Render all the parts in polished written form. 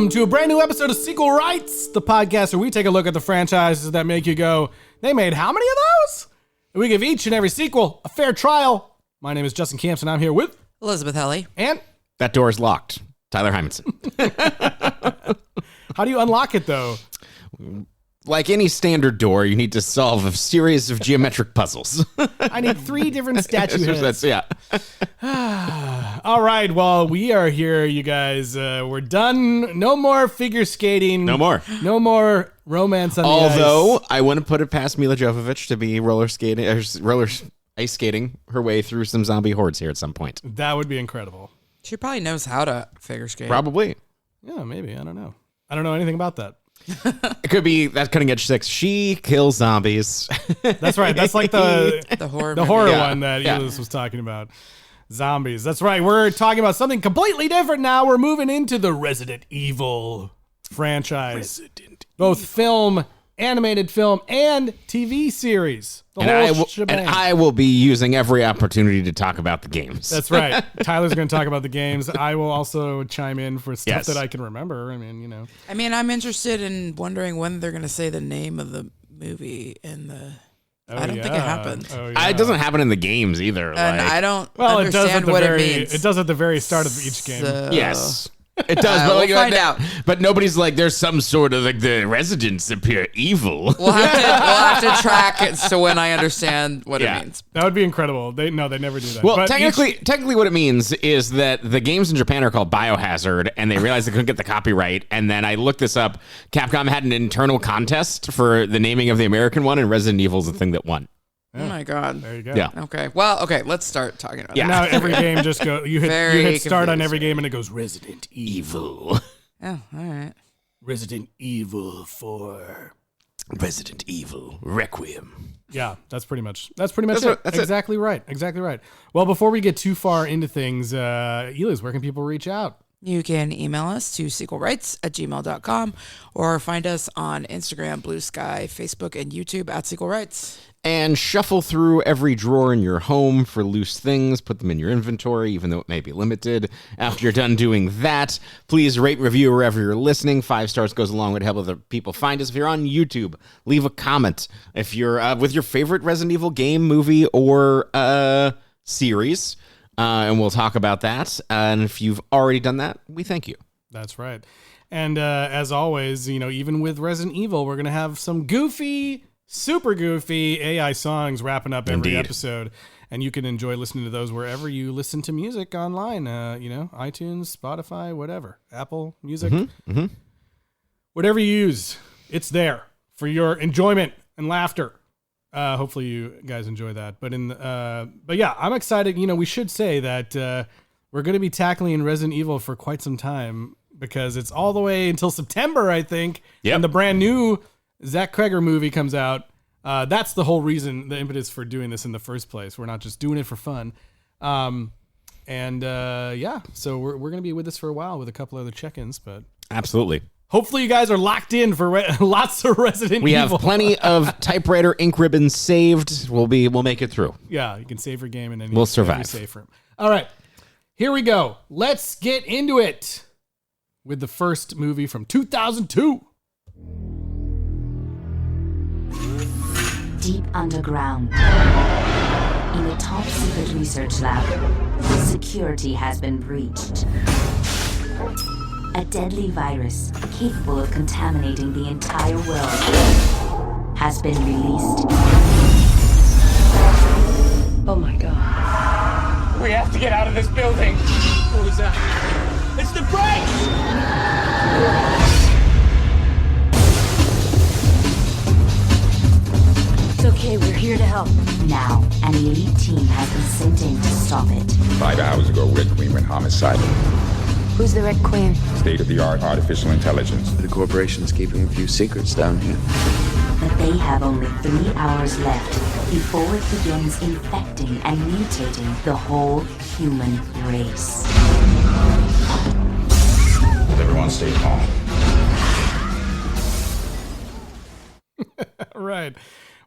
welcome to a brand new episode of Sequel Rights, the podcast where we take a look at the franchises that make you go, they made how many of those? And we give each and every sequel a fair trial. My name is Justin Camps, and I'm here with Elizabeth Helly. And that door is locked. Tyler Hymanson. How do you unlock it, though? Like any standard door, you need to solve a series of geometric puzzles. I need 3 different statue heads. Yeah. All right, well, we are here, you guys. We're done. No more figure skating. No more. No more romance on the Although, ice. I wouldn't put it past Mila Jovovich to be ice skating her way through some zombie hordes here at some point. That would be incredible. She probably knows how to figure skate. Probably. Yeah, maybe. I don't know. I don't know anything about that. It could be that Cutting Edge 6. She kills zombies. That's right. That's like the horror one that Elis was talking about. Zombies. That's right. We're talking about something completely different now. We're moving into the Resident Evil franchise. Both film, animated film, and TV series. And I will be using every opportunity to talk about the games. That's right. Tyler's going to talk about the games. I will also chime in for stuff that I can remember. I mean, you know. I'm interested in wondering when they're going to say the name of the movie in the... I don't think it happened. Oh, yeah. It doesn't happen in the games either. And I don't understand what it means. It does at the very start of each game. Yes. It does, but we'll find out. But nobody's like, there's some sort of like the residents appear evil. We'll have to track it so when I understand what it means. That would be incredible. They never do that. Well, but technically, what it means is that the games in Japan are called Biohazard, and they realized they couldn't get the copyright. And then I looked this up. Capcom had an internal contest for the naming of the American one, and Resident Evil is the thing that won. Oh my God. There you go. Yeah. Okay. Well, let's start talking about it. Now every game just goes, you hit start on every game and it goes Resident Evil. Oh, all right. Resident Evil 4. Resident Evil Requiem. Yeah, that's pretty much it. That's exactly right. Exactly right. Well, before we get too far into things, Elis, where can people reach out? You can email us to sequelrights@gmail.com or find us on Instagram, Blue Sky, Facebook, and YouTube at Sequel Rights. And shuffle through every drawer in your home for loose things. Put them in your inventory, even though it may be limited. After you're done doing that, please rate and review wherever you're listening. 5 stars goes a long way to help other people find us. If you're on YouTube, leave a comment. If you're with your favorite Resident Evil game, movie, or series, and we'll talk about that. And if you've already done that, we thank you. That's right. And as always, even with Resident Evil, we're going to have some super goofy AI songs wrapping up every episode, and you can enjoy listening to those wherever you listen to music online. iTunes, Spotify, whatever, Apple Music, whatever you use, it's there for your enjoyment and laughter. Hopefully, you guys enjoy that. But yeah, I'm excited. We should say that we're going to be tackling Resident Evil for quite some time because it's all the way until September, I think, and the brand new Zach Cregger movie comes out. That's the whole reason, the impetus for doing this in the first place. We're not just doing it for fun. So we're going to be with this for a while with a couple other check-ins, but absolutely. Hopefully you guys are locked in for lots of Resident Evil. We have plenty of typewriter ink ribbons saved. We'll make it through. Yeah, you can save your game and then we'll survive. Safe room. All right, here we go. Let's get into it with the first movie from 2002. Deep underground, in a top secret research lab, security has been breached. A deadly virus capable of contaminating the entire world has been released. Oh my God. We have to get out of this building. What was that? It's the brakes! It's okay, we're here to help. Now, an elite team has been sent in to stop it. 5 hours ago, Red Queen went homicidal. Who's the Red Queen? State-of-the-art artificial intelligence. The corporation's keeping a few secrets down here. But they have only 3 hours left before it begins infecting and mutating the whole human race. Everyone stay calm. Right.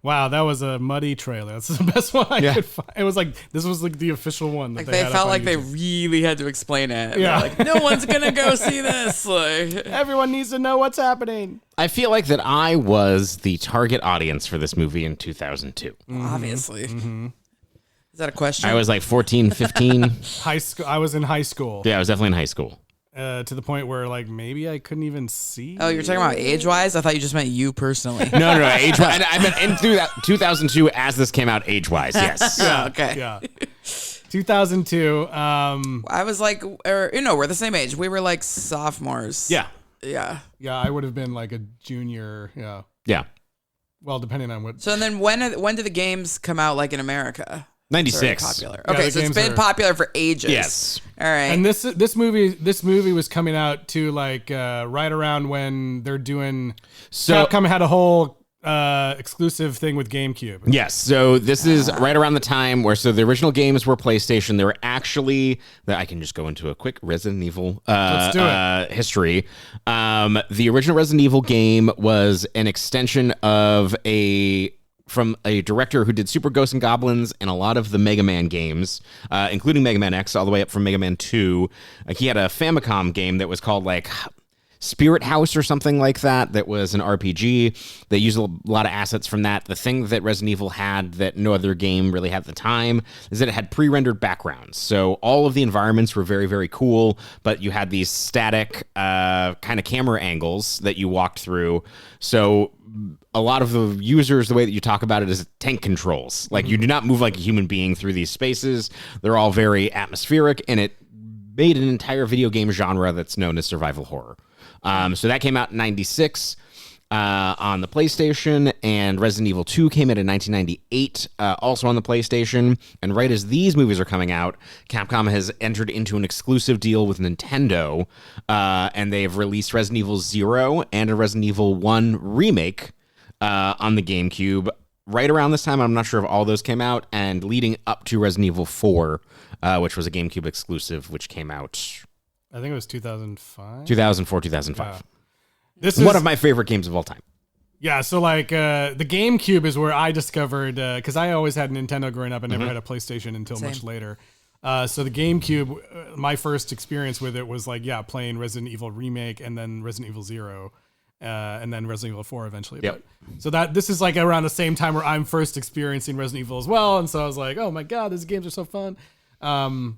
Wow, that was a muddy trailer. That's the best one I could find. It was like, this was like the official one. That Like they had felt up on like they YouTube. really had to explain it. Yeah. Like, no one's gonna go see this. Like, Everyone needs to know what's happening. I feel like that I was the target audience for this movie in 2002. obviously. Is that a question? I was like 14, 15. High school. I was in high school. Yeah, I was definitely in high school. To the point where like maybe I couldn't even see. Oh, you're talking about age-wise? I thought you just meant you personally. No, age-wise. I meant in 2002 as this came out age-wise, yes. Oh, okay. Yeah. 2002. I was like, we're the same age. We were like sophomores. Yeah. Yeah. Yeah, I would have been like a junior. Yeah. Yeah. Well, depending on what. So then when did the games come out like in America? 96. Popular. Yeah, Okay, the so it's games been are- popular for ages. Yes. All right. And this movie was coming out to like right around when they're doing. So- Capcom had a whole exclusive thing with GameCube. Yes, so this is right around the time where the original games were PlayStation. They were actually I can just go into a quick Resident Evil Let's do it. history. The original Resident Evil game was an extension of from a director who did Super Ghosts and Goblins and a lot of the Mega Man games, including Mega Man X all the way up from Mega Man 2. He had a Famicom game that was called like Spirit House or something like that. That was an RPG. They used a lot of assets from that. The thing that Resident Evil had that no other game really had at the time is that it had pre-rendered backgrounds. So all of the environments were very, very cool, but you had these static kind of camera angles that you walked through. So a lot of the users, the way that you talk about it is tank controls. Like you do not move like a human being through these spaces. They're all very atmospheric, and it made an entire video game genre that's known as survival horror. So that came out in 96 on the PlayStation, and Resident Evil 2 came out in 1998, also on the PlayStation. And right as these movies are coming out, Capcom has entered into an exclusive deal with Nintendo, and they've released Resident Evil 0 and a Resident Evil 1 remake on the GameCube. Right around this time, I'm not sure if all those came out, and leading up to Resident Evil 4, which was a GameCube exclusive, which came out I think it was 2005. 2004, 2005. Yeah. This is One of my favorite games of all time. Yeah, so like the GameCube is where I discovered, because I always had Nintendo growing up and never had a PlayStation until much later. So the GameCube, my first experience with it was like, playing Resident Evil Remake and then Resident Evil 0. And then Resident Evil 4 eventually. Yep. But, so this is like around the same time where I'm first experiencing Resident Evil as well. And so I was like, oh my God, these games are so fun. We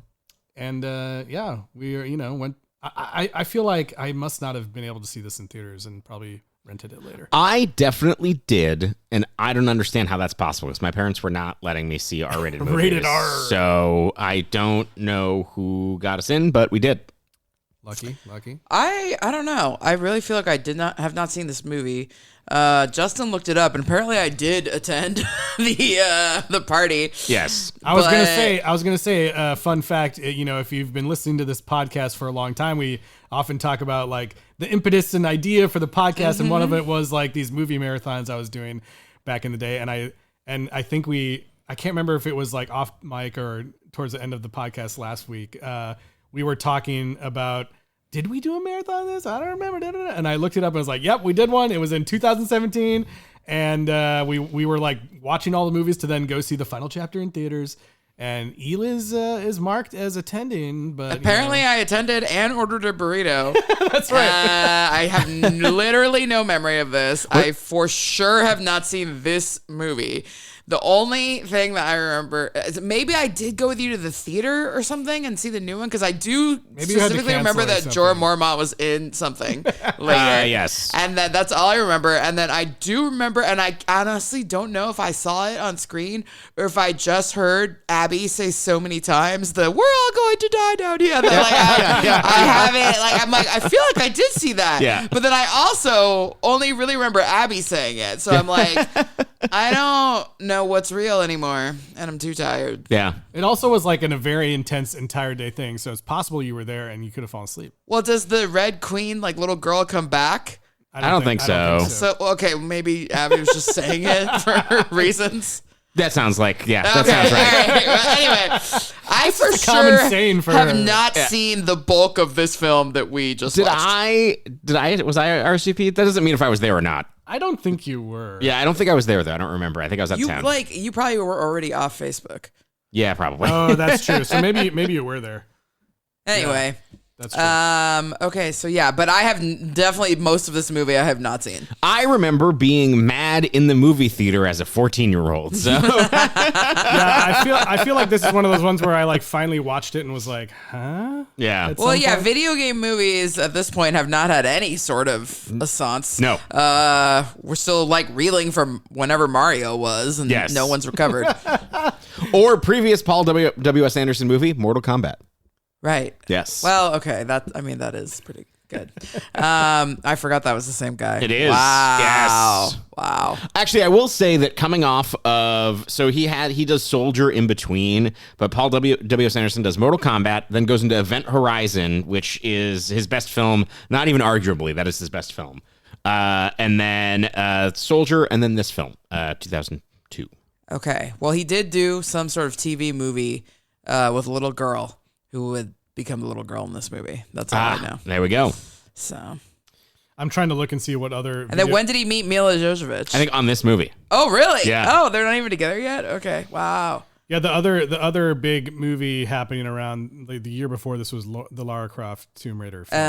went. I feel like I must not have been able to see this in theaters and probably rented it later. I definitely did, and I don't understand how that's possible because my parents were not letting me see R-rated movies. Rated R. So I don't know who got us in, but we did. Lucky. I don't know. I really feel like I have not seen this movie. Justin looked it up, and apparently I did attend the party. Yes. I was gonna say, fun fact. If you've been listening to this podcast for a long time, we often talk about like the impetus and idea for the podcast, and one of it was like these movie marathons I was doing back in the day, and I think I can't remember if it was like off mic or towards the end of the podcast last week. We were talking about, did we do a marathon of this? I don't remember. And I looked it up and I was like, yep, we did one. It was in 2017. And we were like watching all the movies to then go see the final chapter in theaters. And Eliz is marked as attending, but apparently I attended and ordered a burrito. That's right. I have literally no memory of this. I for sure have not seen this movie. The only thing that I remember is maybe I did go with you to the theater or something and see the new one, because I do specifically remember that Jorah Mormont was in something later. Yes. And that's all I remember. And then I do remember, and I honestly don't know if I saw it on screen or if I just heard Abby say so many times we're all going to die down here. That, I have it. Like, I'm like, I feel like I did see that. Yeah. But then I also only really remember Abby saying it. So I'm like, I don't know what's real anymore, and I'm too tired. Yeah. It also was like a very intense entire day thing, so it's possible you were there and you could have fallen asleep. Well, does the Red Queen, like little girl, come back? I don't think so. So, okay, maybe Abby was just saying it for reasons. That sounds like, that sounds right. Right. Well, anyway, I for common sure saying for have her. not seen the bulk of this film that we just watched. Was I RSVP? That doesn't mean if I was there or not. I don't think you were. Yeah, I don't think I was there though. I don't remember. I think I was uptown. You probably were already off Facebook. Yeah, probably. Oh, that's true. So maybe you were there. Anyway. Yeah, that's true. Okay, so yeah, but I have definitely most of this movie I have not seen. I remember being mad in the movie theater as a 14-year-old. So Yeah, I feel like this is one of those ones where I like finally watched it and was like, huh? yeah. Well, yeah, video game movies at this point have not had any sort of assance. No. We're still like reeling from whenever Mario was, and Yes. no one's recovered. Or previous Paul W.S. Anderson movie, Mortal Kombat. Right. Yes. Well, okay. That is pretty good. I forgot that was the same guy. It is. Wow. Yes. Wow. Actually, I will say that coming off of, so he does Soldier in between, but Paul W.S. Anderson does Mortal Kombat, then goes into Event Horizon, which is his best film, not even arguably, that is his best film. And then Soldier, and then this film, 2002. Okay. Well, he did do some sort of TV movie with a little girl who would become the little girl in this movie. That's all I know. There we go. So. I'm trying to look and see what other. And then when did he meet Mila Jovovich? I think on this movie. Oh, really? Yeah. Oh, they're not even together yet? Okay. Wow. Yeah, the other big movie happening around the year before this was the Lara Croft Tomb Raider film. All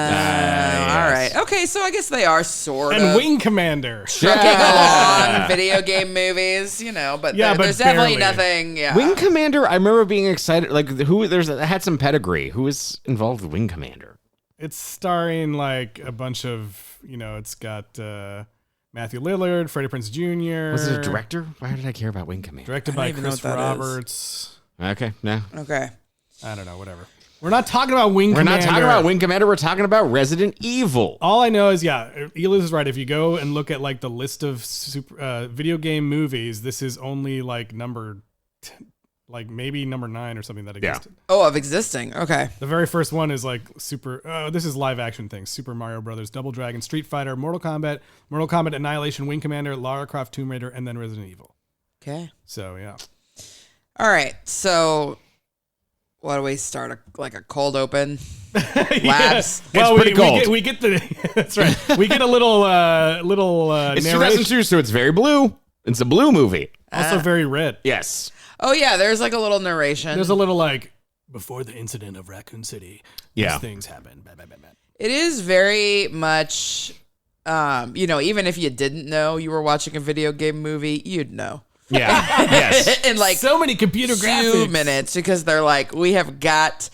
right. Okay, so I guess they are sort of. And Wing Commander. Trucking along video game movies, but, Yeah, but there's definitely barely. nothing. Yeah. Wing Commander, I remember being excited. Like, had some pedigree. Who was involved with Wing Commander? It's starring like a bunch of, it's got Matthew Lillard, Freddie Prinze Jr. Was it a director? Why did I care about Wing Commander? Directed I by don't even know Chris what that is. Roberts. Okay, no. Okay. I don't know, whatever. We're not talking about Wing We're Commander. not talking about Wing Commander. We're talking about Resident Evil. All I know is, Eliz is right. If you go and look at like the list of video game movies, this is only like maybe number 9 or something that existed. Oh, of existing. Okay. The very first one is like this is live action things. Super Mario Brothers, Double Dragon, Street Fighter, Mortal Kombat Annihilation, Wing Commander, Lara Croft Tomb Raider, and then Resident Evil. Okay. So, yeah. All right. So, what do we start? A cold open? Labs? Well, pretty cold. We get the that's right. We get a little It's narration. 2002, so it's very blue. It's a blue movie. Also very red. Yes. Oh, yeah. There's like a little narration. There's a little like before the incident of Raccoon City. Yeah. These things happen. Blah, blah, blah, blah. It is very much, even if you didn't know you were watching a video game movie, you'd know. Yeah. Yes. In like So many computer 2 graphics. minutes, because they're like, we have got.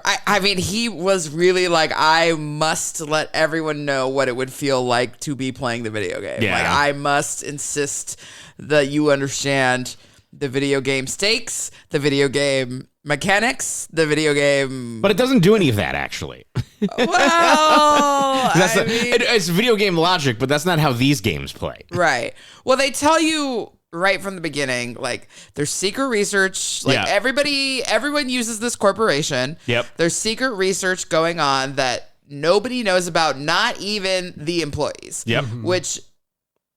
I mean, he was really like, I must let everyone know what it would feel like to be playing the video game. Yeah. Like, I must insist that you understand the video game stakes, the video game mechanics, the video game. But it doesn't do any of that, actually. Well, It's video game logic, but that's not how these games play. right. Well, they tell you right from the beginning, like, there's secret research. Like, Yeah. everyone uses this corporation. Yep. There's secret research going on that nobody knows about, not even the employees. Yep. Which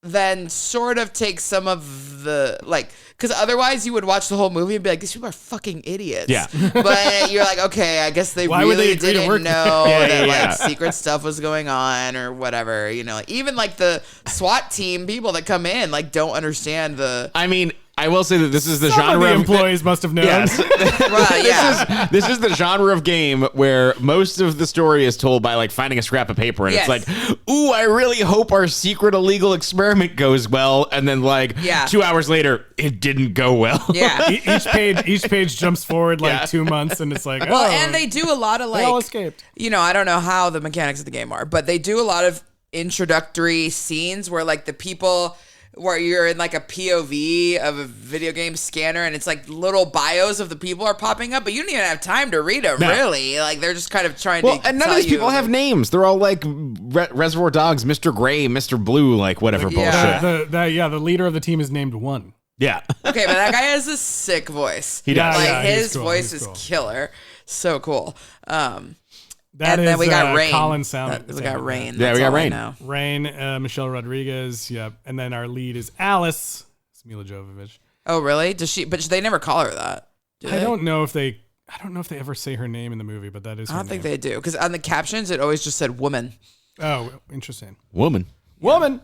then sort of takes some of the, like, because otherwise you would watch the whole movie and be like, these people are fucking idiots. Yeah. But you're like, okay, I guess they Why would they really agree to didn't work know there? that Yeah. like secret stuff was going on or whatever. Even like the SWAT team people that come in like don't understand the. I mean, I will say that this is the Some genre of the of employees must have known. Yes. Right, yeah. This is the genre of game where most of the story is told by like finding a scrap of paper, and Yes. it's like, ooh, I really hope our secret illegal experiment goes well, and then like Yeah. 2 hours later, it didn't go well. Yeah. Each page jumps forward like Yeah. 2 months, and it's like, Well, oh, and they do a lot of they all like, escaped. I don't know how the mechanics of the game are, but they do a lot of introductory scenes where like the people, where you're in like a POV of a video game scanner and it's like little bios of the people are popping up, but you don't even have time to read them, No. really. Like they're just kind of trying Well, to and none tell of these you, people have like, names. They're all like Reservoir Dogs, Mr. Gray, Mr. Blue, like whatever Yeah. bullshit. The leader of the team is named One. Yeah. Okay, but that guy has a sick voice. He does. Like Yeah, he's his cool, voice he's is cool. killer. So cool. That and then we got Rain. Colin Sound. We got Rain. Yeah, That's we got all I Rain. know. Rain, Michelle Rodriguez. Yep. And then our lead is Alice. It's Mila Jovovich. Oh, really? Does she? But they never call her that. Do I they? don't know if they ever say her name in the movie, but that is. I don't think they do, because on the captions it always just said woman. Oh, interesting. Woman. Woman.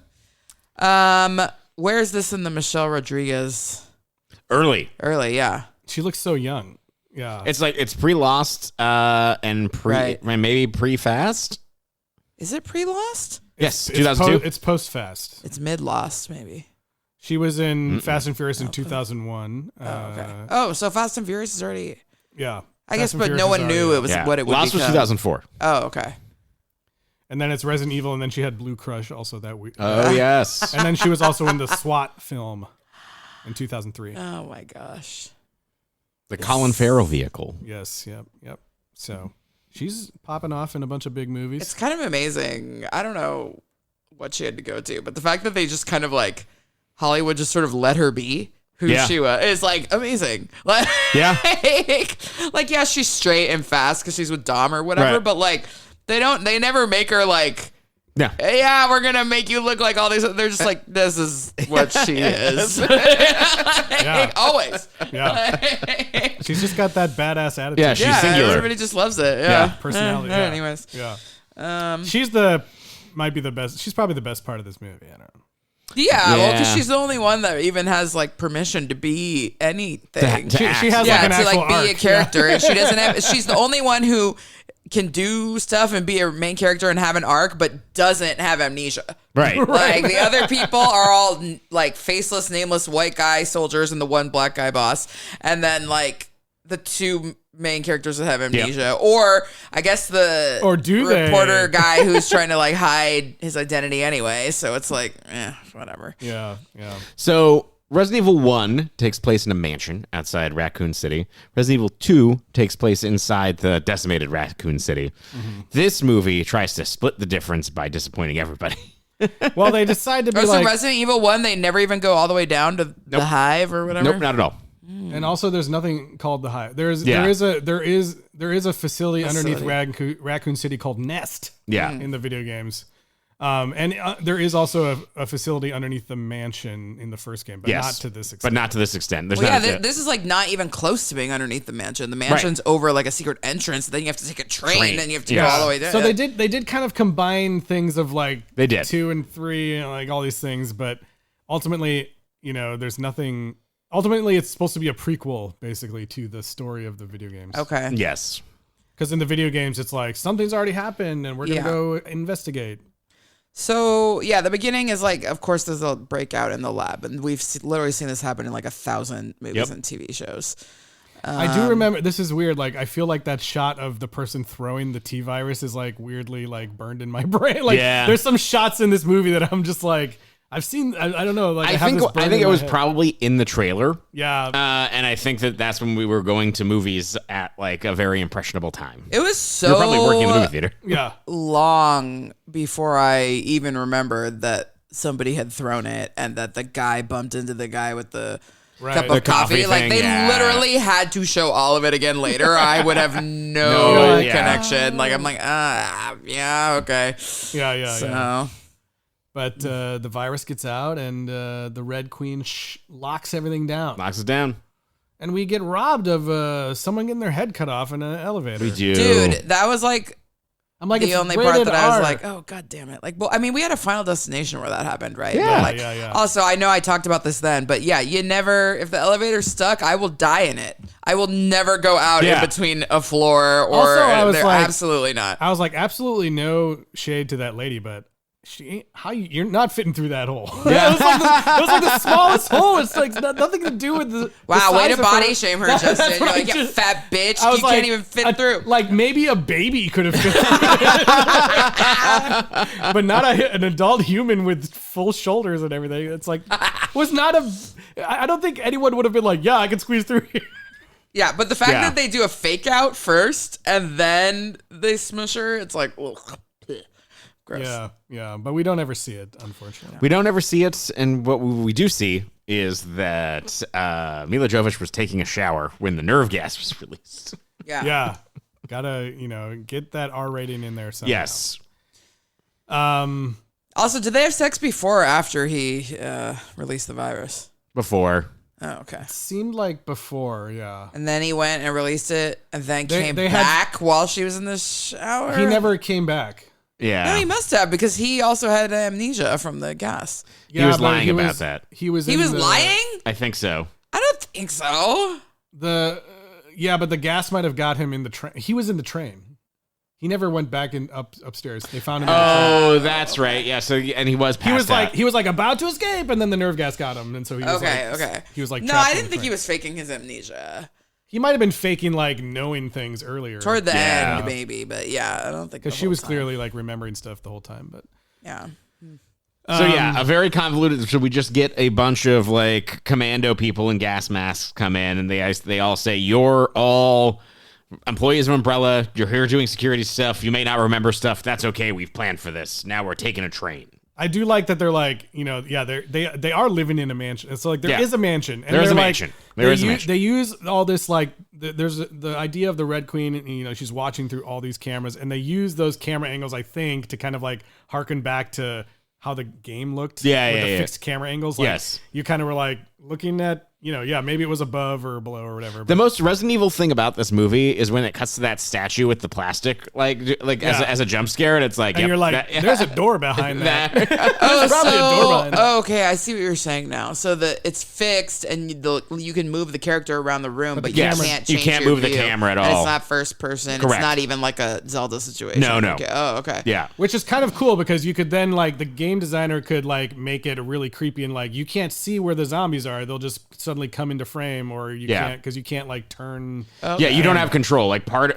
Where's this in the Michelle Rodriguez? Early. Yeah. She looks so young. Yeah. It's like it's pre-Lost and maybe pre-Fast. Is it pre-Lost? Yes, 2002. It's post-Fast. It's mid-Lost, maybe. She was in Fast and Furious in 2001. Okay. So Fast and Furious is already... Yeah. I guess, but no one knew it was what it would Lost become. was 2004. Oh, okay. And then it's Resident Evil, and then she had Blue Crush also that week. Oh, yes. And then she was also in the SWAT film in 2003. Oh, my gosh. The Colin Farrell vehicle. Yes, yep. So she's popping off in a bunch of big movies. It's kind of amazing. I don't know what she had to go to, but the fact that they just kind of like Hollywood just sort of let her be who she was is like amazing. Like, yeah, she's straight and fast because she's with Dom or whatever, but like they never make her like, yeah, we're gonna make you look like all these. They're just like, this is what she is. Always. Yeah. She's just got that badass attitude. Yeah, she's singular. Everybody just loves it. Yeah. Personality. Anyways. Yeah. She's might be the best. She's probably the best part of this movie. I don't know. Yeah, well, because she's the only one that even has like permission to be anything. She has like an actual be arc. a character, and she doesn't have. She's the only one who can do stuff and be a main character and have an arc, but doesn't have amnesia. Right. Like the other people are all like faceless, nameless white guy soldiers and the one black guy boss, and then like the two main characters that have amnesia, or I guess the reporter guy who's trying to like hide his identity anyway. So it's like, whatever. Yeah. So Resident Evil 1 takes place in a mansion outside Raccoon City. Resident Evil 2 takes place inside the decimated Raccoon City. Mm-hmm. This movie tries to split the difference by disappointing everybody. Well, they decide to be so Resident Evil 1, they never even go all the way down to the Hive or whatever? Nope, not at all. And also, there's nothing called the Hive. There is a facility underneath Raccoon City called Nest. Yeah. In the video games, and there is also a facility underneath the mansion in the first game, but not to this extent. But not to this extent. There's this is like not even close to being underneath the mansion. The mansion's over like a secret entrance. Then you have to take a train and you have to go all the way down. So they did kind of combine things of like they did 2 and 3, and like all these things, but ultimately, there's nothing. Ultimately, it's supposed to be a prequel, basically, to the story of the video games. Okay. Yes. Because in the video games, it's like, something's already happened, and we're going to go investigate. So, the beginning is like, of course, there's a breakout in the lab. And we've literally seen this happen in like 1,000 movies and TV shows. I do remember, this is weird, like, I feel like that shot of the person throwing the T-virus is, like, weirdly, like, burned in my brain. Like, there's some shots in this movie that I'm just like... I've seen. I don't know. Like I think it was probably in the trailer. Yeah. And I think that's when we were going to movies at like a very impressionable time. It was so. You were probably working in the movie theater. Yeah. Long before I even remembered that somebody had thrown it and that the guy bumped into the guy with the cup of coffee. Like they literally had to show all of it again later. I would have no connection. Like I'm like, okay. Yeah. So. But the virus gets out, and the Red Queen locks everything down. Locks it down. And we get robbed of someone getting their head cut off in an elevator. We do. Dude, that was like... I'm like, the only part that I was like, oh, God damn it. Like, well, I mean, we had a Final Destination where that happened, right? Yeah. Like, also, I know I talked about this then, but you never... If the elevator's stuck, I will die in it. I will never go out in between a floor or... Also, I was like, absolutely not. I was like, absolutely no shade to that lady, but... You're not fitting through that hole. Yeah. it was like the smallest hole. It's like nothing to do with the wow, the way to body shame her, Justin. You're like, you fat bitch. You can't even fit through. Like maybe a baby could have fit through. But not an adult human with full shoulders and everything. It's like, I don't think anyone would have been like, yeah, I can squeeze through here. Yeah, but the fact that they do a fake out first and then they smush her, it's like, ugh. Gross. Yeah, but we don't ever see it, unfortunately. We don't ever see it, and what we do see is that Mila Jovovich was taking a shower when the nerve gas was released. Yeah. Gotta, get that R rating in there somehow. Yes. Also, did they have sex before or after he released the virus? Before. Oh, okay. It seemed like before, yeah. And then he went and released it and then came back while she was in the shower? He never came back. Yeah. No, he must have, because he also had amnesia from the gas. Yeah, he was but lying about that. He was lying? I think so. I don't think so. Yeah, but the gas might have got him in the train. He was in the train. He never went back upstairs. They found him. Oh, that's right. Yeah. So and he was passed out. He was like about to escape, and then the nerve gas got him, and so he was okay. He was like, no, I didn't think he was faking his amnesia. He might have been faking like knowing things earlier Toward the end, maybe, but yeah, I don't think because she was clearly like remembering stuff the whole time. But yeah. So yeah, a very convoluted. So we just get a bunch of like commando people in gas masks come in, and they all say, "You're all employees of Umbrella. You're here doing security stuff. You may not remember stuff. That's okay. We've planned for this. Now we're taking a train." I do like that they're like, they are living in a mansion. It's like there is a mansion. And there's a mansion. There is a mansion. They use all this like there's the idea of the Red Queen. And, she's watching through all these cameras, and they use those camera angles, I think, to kind of like harken back to how the game looked. With the fixed camera angles. Like, yes, you kind of were like looking at. Maybe it was above or below or whatever. The most Resident Evil thing about this movie is when it cuts to that statue with the plastic, as a jump scare, and it's like, and you're like, there's a door behind that. There's probably a door behind that. Okay, I see what you're saying now. So it's fixed, and you can move the character around the room, but you can't change you can't move the camera at all. And it's not first person. Correct. It's not even like a Zelda situation. No. Okay. Oh, okay. Yeah. Which is kind of cool because you could then like the game designer could like make it really creepy and like you can't see where the zombies are. They'll just suddenly come into frame, or you can't because you can't like turn. Okay. Yeah, you don't have control. Like part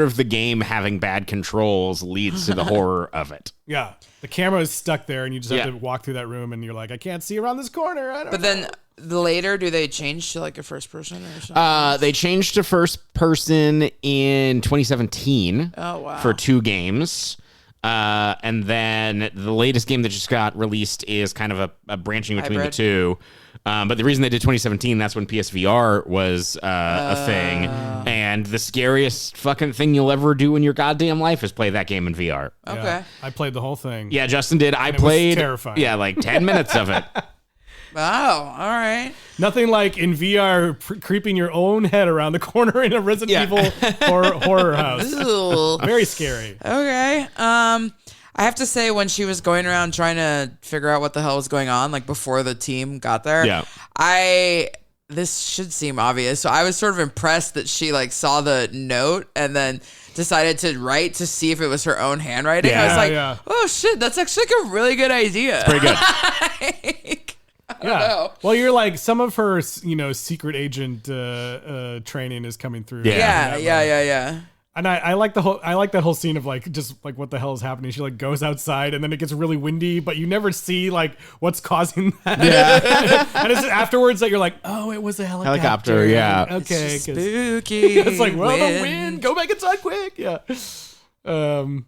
of the game having bad controls leads to the horror of it. Yeah, the camera is stuck there, and you just have to walk through that room, and you're like, I can't see around this corner. I don't know. But then later, do they change to like a first person or something? They changed to first person in 2017. Oh wow! For 2 games. And then the latest game that just got released is kind of a branching between the two. But the reason they did 2017, that's when PSVR was a thing. And the scariest fucking thing you'll ever do in your goddamn life is play that game in VR. Okay. Yeah, I played the whole thing. Yeah, Justin did. I It played. was terrifying. Yeah, like 10 minutes of it. Wow. All right. Nothing like in VR creeping your own head around the corner in a Resident Evil horror house. Very scary. Okay. I have to say, when she was going around trying to figure out what the hell was going on, like before the team got there, this should seem obvious. So I was sort of impressed that she like saw the note and then decided to write to see if it was her own handwriting. I was like, oh shit, that's actually like a really good idea. It's pretty good. I don't know. Well, you're like some of her, secret agent training is coming through. Yeah. And I like that whole scene of like just like what the hell is happening. She like goes outside and then it gets really windy, but you never see like what's causing that. Yeah. And it's afterwards that you're like, oh, it was a helicopter. Yeah. Okay. It's spooky. It's like, well, the wind. Go back inside quick. Yeah. And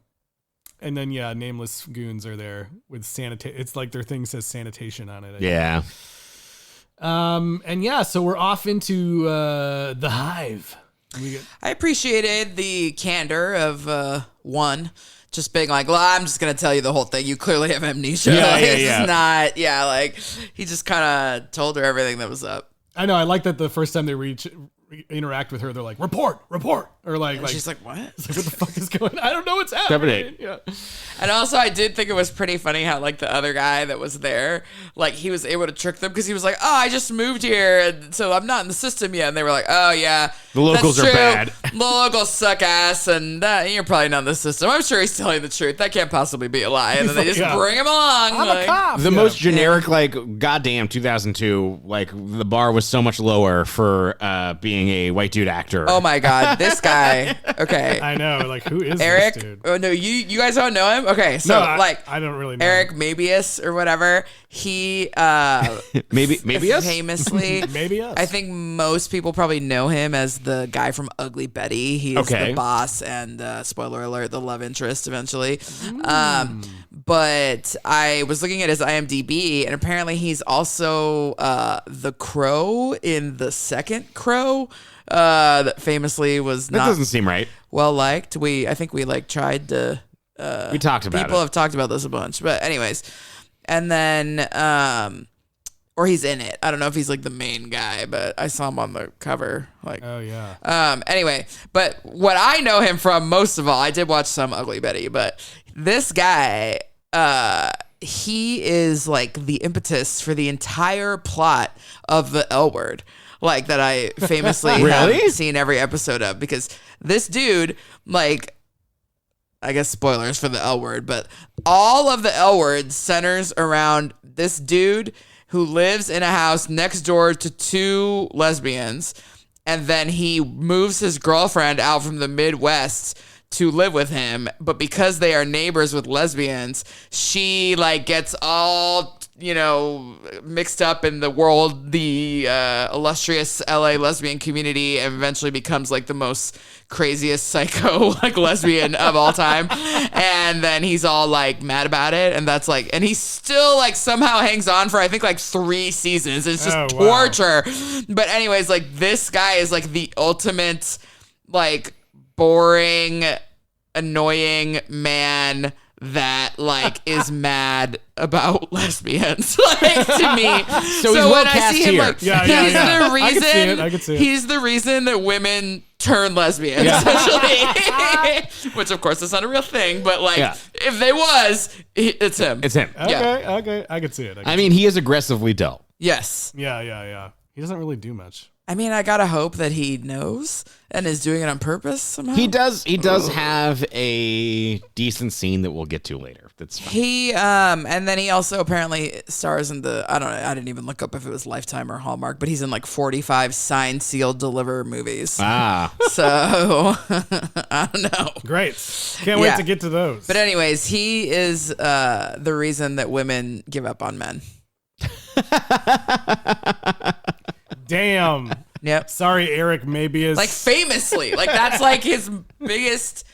then nameless goons are there with It's like their thing says sanitation on it. Yeah. So we're off into the Hive. I appreciated the candor of one just being like, well, I'm just gonna tell you the whole thing. You clearly have amnesia. He just kind of told her everything that was up. I know. I like that the first time they interact with her, they're like, report, or like she's like, what? It's like, what the fuck is going on? I don't know what's happening. Yeah. And also, I did think it was pretty funny how like the other guy that was there, like he was able to trick them because he was like, oh, I just moved here, and so I'm not in the system yet. And they were like, oh yeah, the locals are bad. The locals suck ass, and you're probably not in the system. I'm sure he's telling the truth. That can't possibly be a lie. And then they just bring him along. I'm a cop. The most generic, like, goddamn 2002, like the bar was so much lower for being a white dude actor. Oh my god, this guy. Okay, I know. Like, who is Eric? This dude? Oh no, you guys don't know him. Okay, so I don't really know. Eric Mabius or whatever. He maybe famously I think most people probably know him as the guy from Ugly Betty. He is the boss and spoiler alert, the love interest eventually. But I was looking at his IMDb, and apparently he's also the Crow in the second Crow. That famously was not. That doesn't seem right. Well liked. I think we like tried to. We talked about people have talked about this a bunch, but anyways, and then or he's in it. I don't know if he's like the main guy, but I saw him on the cover. Like, oh yeah. Anyway, but what I know him from most of all, I did watch some Ugly Betty, but this guy, he is like the impetus for the entire plot of the L Word, like that I famously have seen every episode of, because this dude, like, I guess spoilers for the L Word, but all of the L Word centers around this dude who lives in a house next door to 2 lesbians, and then he moves his girlfriend out from the Midwest to live with him, but because they are neighbors with lesbians, she like gets all, you know, mixed up in the world, the illustrious LA lesbian community, and eventually becomes like the most craziest psycho like lesbian of all time. And then he's all like mad about it, and that's like, and he still like somehow hangs on for I think like 3 seasons. It's just torture. But anyways, like this guy is like the ultimate like boring, annoying man that like is mad about lesbians, like, to me. So he's well when I cast see him, here. like, Yeah. the reason. I can see it. He's the reason that women turn lesbian, essentially. Which of course is not a real thing, but like if they was, it's him. It's him. Okay, I can see it. I mean, he is aggressively dull. Yes. Yeah. He doesn't really do much. I mean, I gotta hope that he knows and is doing it on purpose somehow. He does have a decent scene that we'll get to later. That's fine. He and then he also apparently stars in the, I don't know, I didn't even look up if it was Lifetime or Hallmark, but he's in like 45 signed, sealed, deliver movies. So I don't know. Great. Can't wait to get to those. But anyways, he is the reason that women give up on men. Damn. Yep. Sorry, Eric Mabius. Like famously, like that's like his biggest.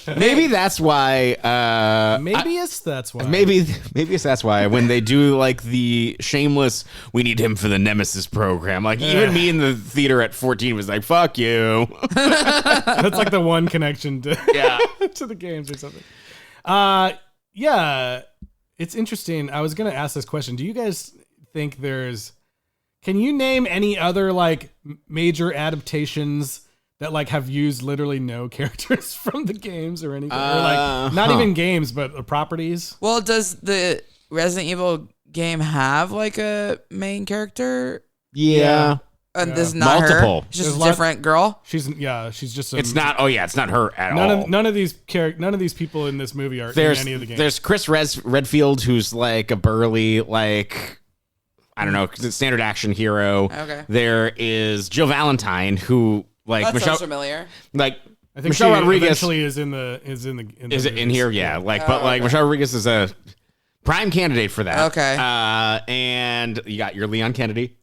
Maybe that's why. Mabius. That's why. Maybe that's why when they do like the shameless, we need him for the Nemesis program. Like even me in the theater at 14 was like, "Fuck you." That's like the one connection to to the games or something. Yeah, it's interesting. I was gonna ask this question. Do you guys think can you name any other like major adaptations that like have used literally no characters from the games or anything, or like not even games but properties? Well, does the Resident Evil game have like a main character? Yeah. And this is not multiple. her. It's just a different girl. She's just. It's not. Oh yeah, it's not her at all. None of these people in this movie are in any of the games. There's Chris Redfield, who's like a burly like, I don't know, standard action hero. Okay. There is Jill Valentine, who like That Michelle, sounds familiar. like I think Michelle she Rodriguez eventually is in the. Is it in here? Yeah, like but like Michelle Rodriguez is a prime candidate for that. Okay. And you got your Leon Kennedy.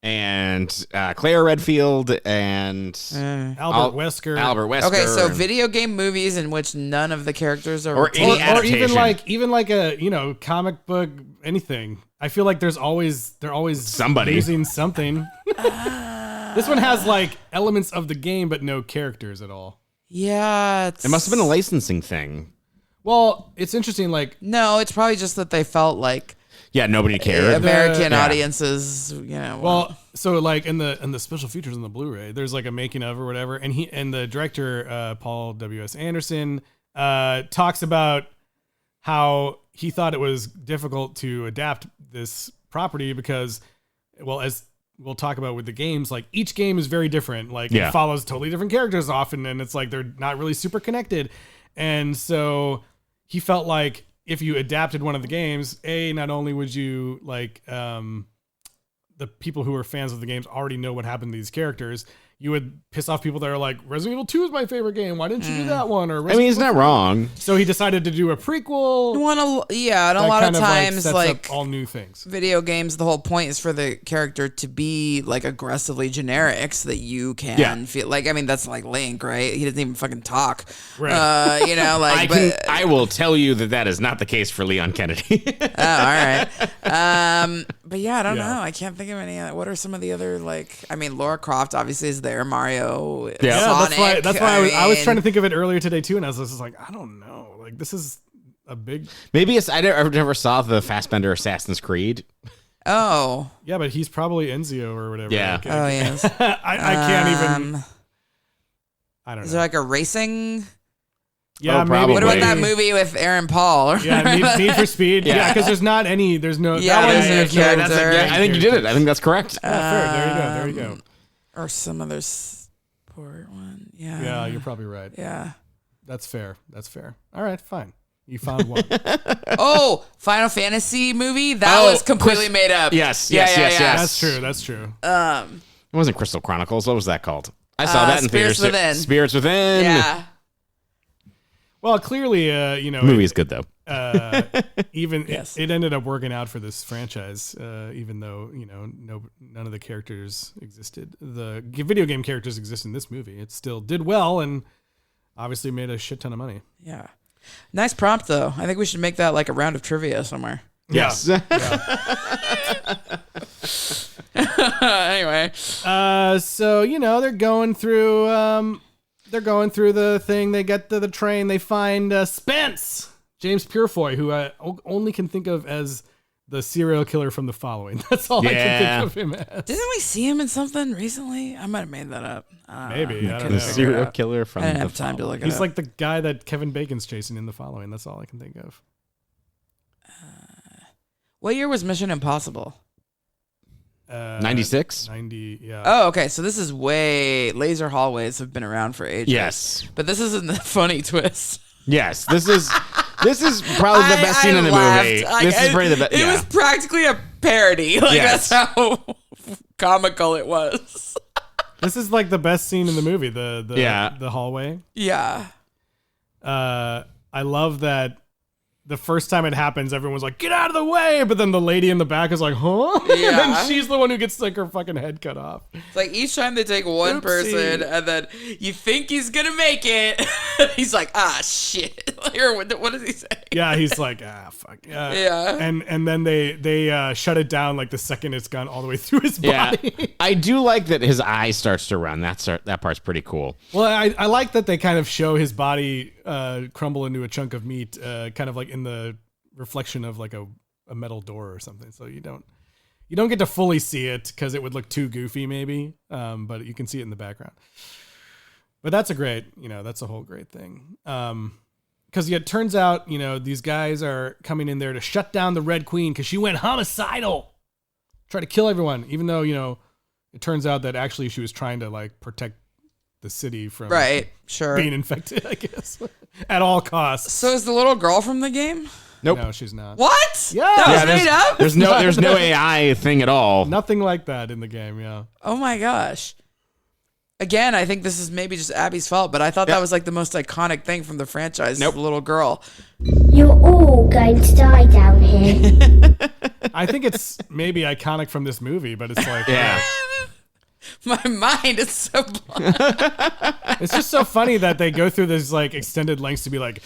And Claire Redfield and Albert Wesker. Okay, so video game movies in which none of the characters are or any adaptation. or even like a comic book, anything. I feel like they're always somebody using something. This one has like elements of the game but no characters at all. Yeah, it must have been a licensing thing. Well, it's interesting. Like no, it's probably just that they felt like nobody cared. American audiences, Well, so like in the special features on the Blu-ray, there's like a making of or whatever, and the director Paul W.S. Anderson talks about how he thought it was difficult to adapt this property because, well, as we'll talk about with the games, like each game is very different. Like it follows totally different characters often, and it's like they're not really super connected, and so he felt like if you adapted one of the games, not only would you like the people who are fans of the games already know what happened to these characters, you would piss off people that are like, Resident Evil 2 is my favorite game. Why didn't you do that one? Or he's not wrong. So he decided to do a prequel. And a lot of times, like all new things. Video games, the whole point is for the character to be like aggressively generic so that you can feel like, I mean, that's like Link, right? He doesn't even fucking talk. Right. I will tell you that is not the case for Leon Kennedy. Oh, all right. But yeah, I don't know. I can't think of any. What are some of the other, like, I mean, Lara Croft obviously is there. Mario, Sonic. That's why I was trying to think of it earlier today too, and I was just like, I don't know. Like this is a big. Maybe I never saw the Fassbender Assassin's Creed. Oh. Yeah, but he's probably Enzio or whatever. Yeah. Like, yes. I can't even. I don't know. Is there like a racing Yeah, maybe. probably. What about that movie with Aaron Paul? Yeah, Need for Speed. Yeah, because there's no. Yeah, there's no character. I think you did it. I think that's correct. Fair. There you go. Or some other sport one. Yeah. Yeah, you're probably right. Yeah. That's fair. All right, fine. You found one. Oh, Final Fantasy movie? That was completely made up. Yes. That's true. It wasn't Crystal Chronicles. What was that called? I saw that in Spirits theaters. Within. Spirits Within. Yeah. Well, clearly, Movie is good though. It ended up working out for this franchise, even though none of the characters existed. The video game characters exist in this movie. It still did well and obviously made a shit ton of money. Yeah. Nice prompt though. I think we should make that like a round of trivia somewhere. Yes. Anyway. So they're going through. They're going through the thing. They get to the train. They find Spence, James Purefoy, who I only can think of as the serial killer from The Following. That's all I can think of him as. Didn't we see him in something recently? I might have made that up. Maybe. I don't The know. serial killer from I didn't The have time to look it He's up. like the guy that Kevin Bacon's chasing in The Following. That's all I can think of. What year was Mission Impossible? 96? 90, yeah. Oh, okay. So this is laser hallways have been around for ages. Yes. But this isn't the funny twist. Yes. This is probably the best scene in the movie. This is probably the best. It was practically a parody. Like Yes. that's how comical it was. This is like the best scene in the movie, the hallway. Yeah. I love that the first time it happens, everyone's like, get out of the way. But then the lady in the back is like, huh? Yeah. And she's the one who gets like her fucking head cut off. It's like each time they take one Oopsie. person and then you think he's going to make it. He's like, ah, shit. Or what does he say? Yeah, he's like, fuck. Yeah. And then they shut it down like the second it's gone all the way through his body. Yeah. I do like that his eye starts to run. That part's pretty cool. Well, I like that they kind of show his body crumble into a chunk of meat, kind of like in the reflection of like a metal door or something. So you don't get to fully see it because it would look too goofy maybe, but you can see it in the background. But that's that's a whole great thing. Because it turns out, these guys are coming in there to shut down the Red Queen because she went homicidal, try to kill everyone, even though, it turns out that actually she was trying to like protect the city from being infected, I guess, at all costs. So is the little girl from the game? Nope. No, she's not. What? Yeah. That was made up? There's no AI thing at all. Nothing like that in the game, yeah. Oh my gosh. Again, I think this is maybe just Abby's fault, but I thought that was like the most iconic thing from the franchise. Nope. The little girl. You're all going to die down here. I think it's maybe iconic from this movie, but it's like, Yeah. My mind is so blank. it's just so funny that they go through this like extended lengths to be like,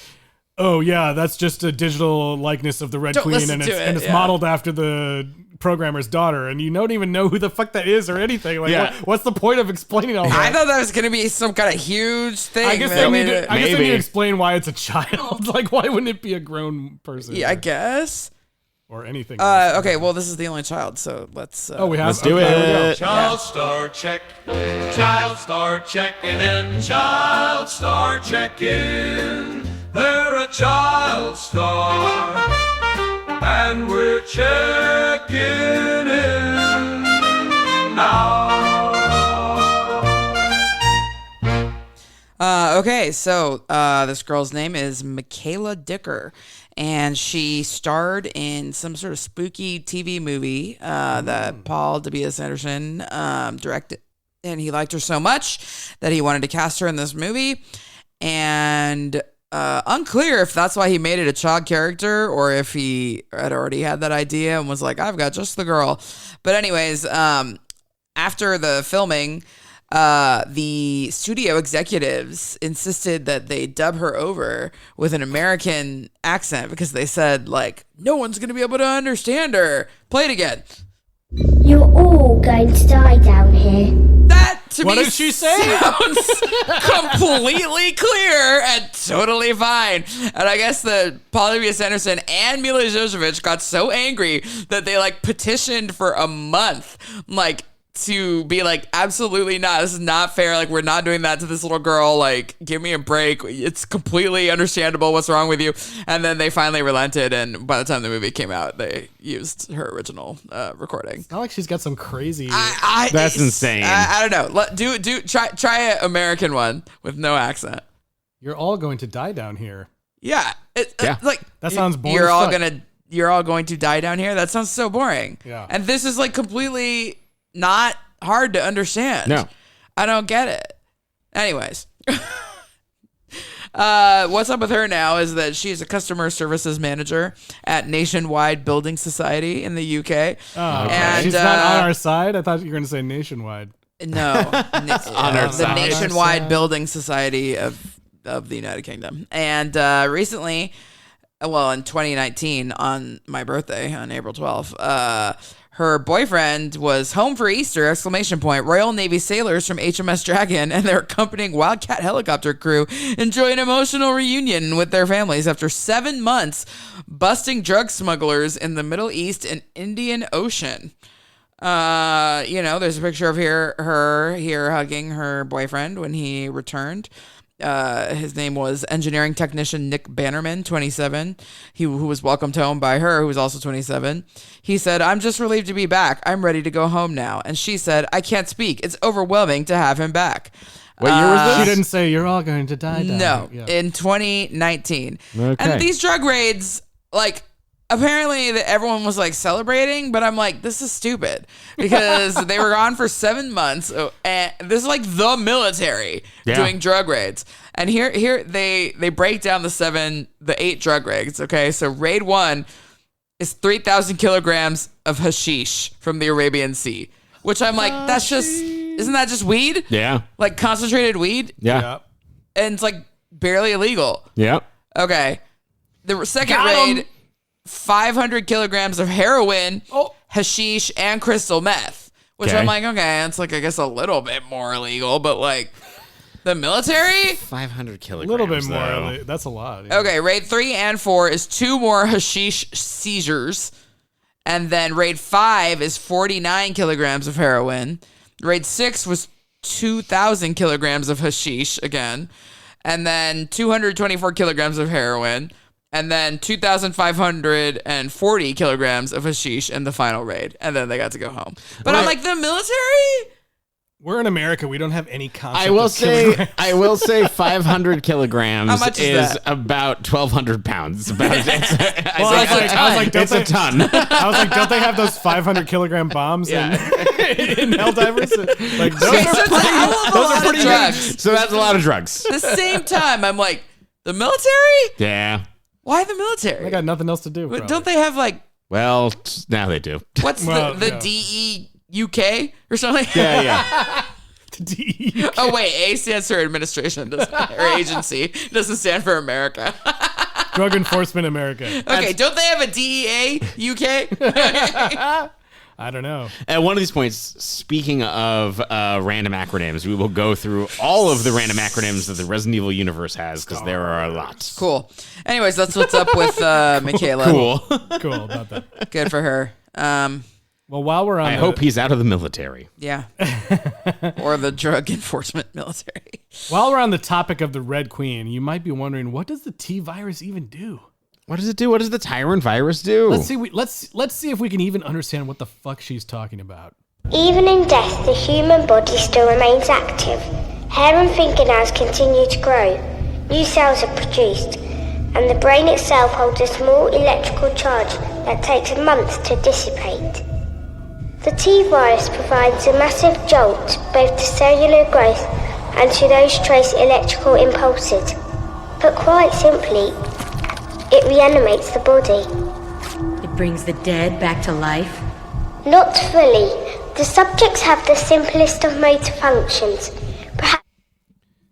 oh yeah, that's just a digital likeness of the Red Don't Queen, listen and to it's it, modeled after the programmer's daughter, and you don't even know who the fuck that is or anything. Like, what's the point of explaining all that? I thought that was going to be some kind of huge thing. I guess that they made need it- to, I guess they need to explain why it's a child. Like, why wouldn't it be a grown person? Yeah, I guess. Or anything. Okay, well, this is the only child, so let's. Let's do there we go. it. Child star check. Child star checking in. Child star checking. They're a child star. And we're checking in now. Okay, so this girl's name is Michaela Dicker, and she starred in some sort of spooky TV movie that Paul W.S. Anderson directed, and he liked her so much that he wanted to cast her in this movie, and unclear if that's why he made it a child character or if he had already had that idea and was like, I've got just the girl. But anyways, after the filming, the studio executives insisted that they dub her over with an American accent because they said, like, no one's going to be able to understand her. Play it again. You're all going to die down here. That, to What me, did she say? sounds completely clear and totally fine. And I guess the Paul W.S. Anderson and Mila Jovovich got so angry that they, like, petitioned for a month, like, to be like, absolutely not. This is not fair. Like, we're not doing that to this little girl. Like, give me a break. It's completely understandable. What's wrong with you? And then they finally relented. And by the time the movie came out, they used her original recording. It's not like she's got some crazy. That's insane. I don't know. Try an American one with no accent. You're all going to die down here. Yeah. Like, that sounds boring. You're all going to die down here. That sounds so boring. Yeah. And this is like completely not hard to understand. No. I don't get it. Anyways. What's up with her now is that she's a customer services manager at Nationwide Building Society in the UK. Oh, okay. And, she's not on our side? I thought you were going to say Nationwide. No. On our the side. Nationwide Building Society of the United Kingdom. And recently, well, in 2019, on my birthday, on April 12th, her boyfriend was home for Easter, ! Royal Navy sailors from HMS Dragon and their accompanying Wildcat helicopter crew enjoy an emotional reunion with their families after 7 months busting drug smugglers in the Middle East and Indian Ocean. There's a picture of her here hugging her boyfriend when he returned. His name was engineering technician Nick Bannerman, 27, who was welcomed home by her, who was also 27. He said, "I'm just relieved to be back. I'm ready to go home now." And she said, "I can't speak. It's overwhelming to have him back." What year was this? She didn't say you're all going to die down No, here. in 2019. Okay. And these drug raids, like, apparently everyone was like celebrating, but I'm like, this is stupid because they were gone for 7 months, and this is like the military doing drug raids. And here they break down the 8 drug raids. Okay, so raid 1 is 3,000 kilograms of hashish from the Arabian Sea, which I'm like, isn't that just weed? Yeah. Like concentrated weed? Yeah. And it's like barely illegal. Yeah. Okay, the second raid. 500 kilograms of heroin, hashish, and crystal meth. Which I'm like, okay, it's like, I guess a little bit more illegal, but like the military? 500 kilograms. A little bit more. though. That's a lot. Yeah. Okay, raid 3 and 4 is 2 more hashish seizures. And then raid 5 is 49 kilograms of heroin. Raid 6 was 2,000 kilograms of hashish again. And then 224 kilograms of heroin. And then 2,540 kilograms of hashish in the final raid. And then they got to go home. But I'm like, the military? We're in America. We don't have any concept I will of say kilograms. 500 kilograms How much is that? about 1,200 pounds. It's a ton. I was like, don't they have those 500 kilogram bombs in Helldivers? Like, those are pretty drugs. So that's a lot of drugs. At the same time, I'm like, the military? Yeah. Why the military? They got nothing else to do. But don't they have like, Well, now they do. what's the DEUK or something? Yeah. DEUK. Oh wait, A stands for administration, or agency. Doesn't stand for America. Drug Enforcement America. Okay, don't they have a DEA UK? I don't know. At one of these points, speaking of random acronyms, we will go through all of the random acronyms that the Resident Evil universe has, because there are a lot. Cool. Anyways, that's what's up with Michaela. Cool. Cool about that. Good for her. Well, while we're on, I hope he's out of the military. Yeah. Or the drug enforcement military. While we're on the topic of the Red Queen, you might be wondering, what does the T virus even do? What does it do? What does the Tyrant virus do? Let's see if we can even understand what the fuck she's talking about. Even in death, the human body still remains active. Hair and fingernails continue to grow. New cells are produced, and the brain itself holds a small electrical charge that takes months to dissipate. The T-virus provides a massive jolt both to cellular growth and to those trace electrical impulses. But quite simply, it reanimates the body. It brings the dead back to life? Not fully. The subjects have the simplest of motor functions. Perhaps.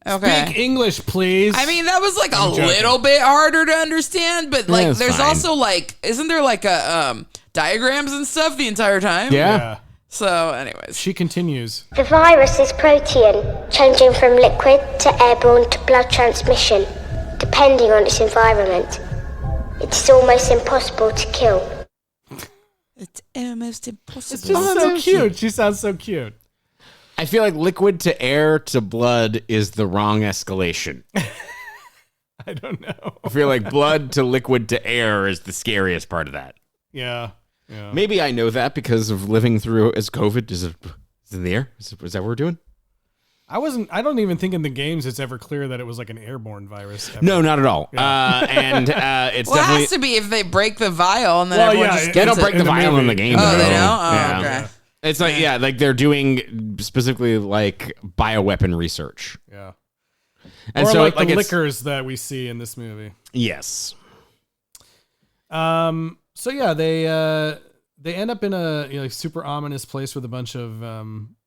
Okay. Speak English, please. I mean, that was like a little bit harder to understand, but like, there's fine. also like, isn't there like a diagrams and stuff the entire time? Yeah. So, anyways. She continues. the virus is protean, changing from liquid to airborne to blood transmission, depending on its environment. It is almost impossible to kill. It's almost impossible. It's just so cute. She sounds so cute. I feel like liquid to air to blood is the wrong escalation. I don't know. I feel like blood to liquid to air is the scariest part of that. Yeah. Maybe I know that because of living through as COVID. Is it in the air? Is that what we're doing? I don't even think in the games it's ever clear that it was like an airborne virus. Ever. No, not at all. Yeah. It's Well, definitely. it has to be if they break the vial and then everyone just They gets don't break it. the vial in the game. Oh, though. they don't? Oh, Yeah. okay. It's like, like they're doing specifically like bioweapon research. Yeah. And or so like the it's- liquors that we see in this movie. Yes. So yeah, they end up in a super ominous place with a bunch of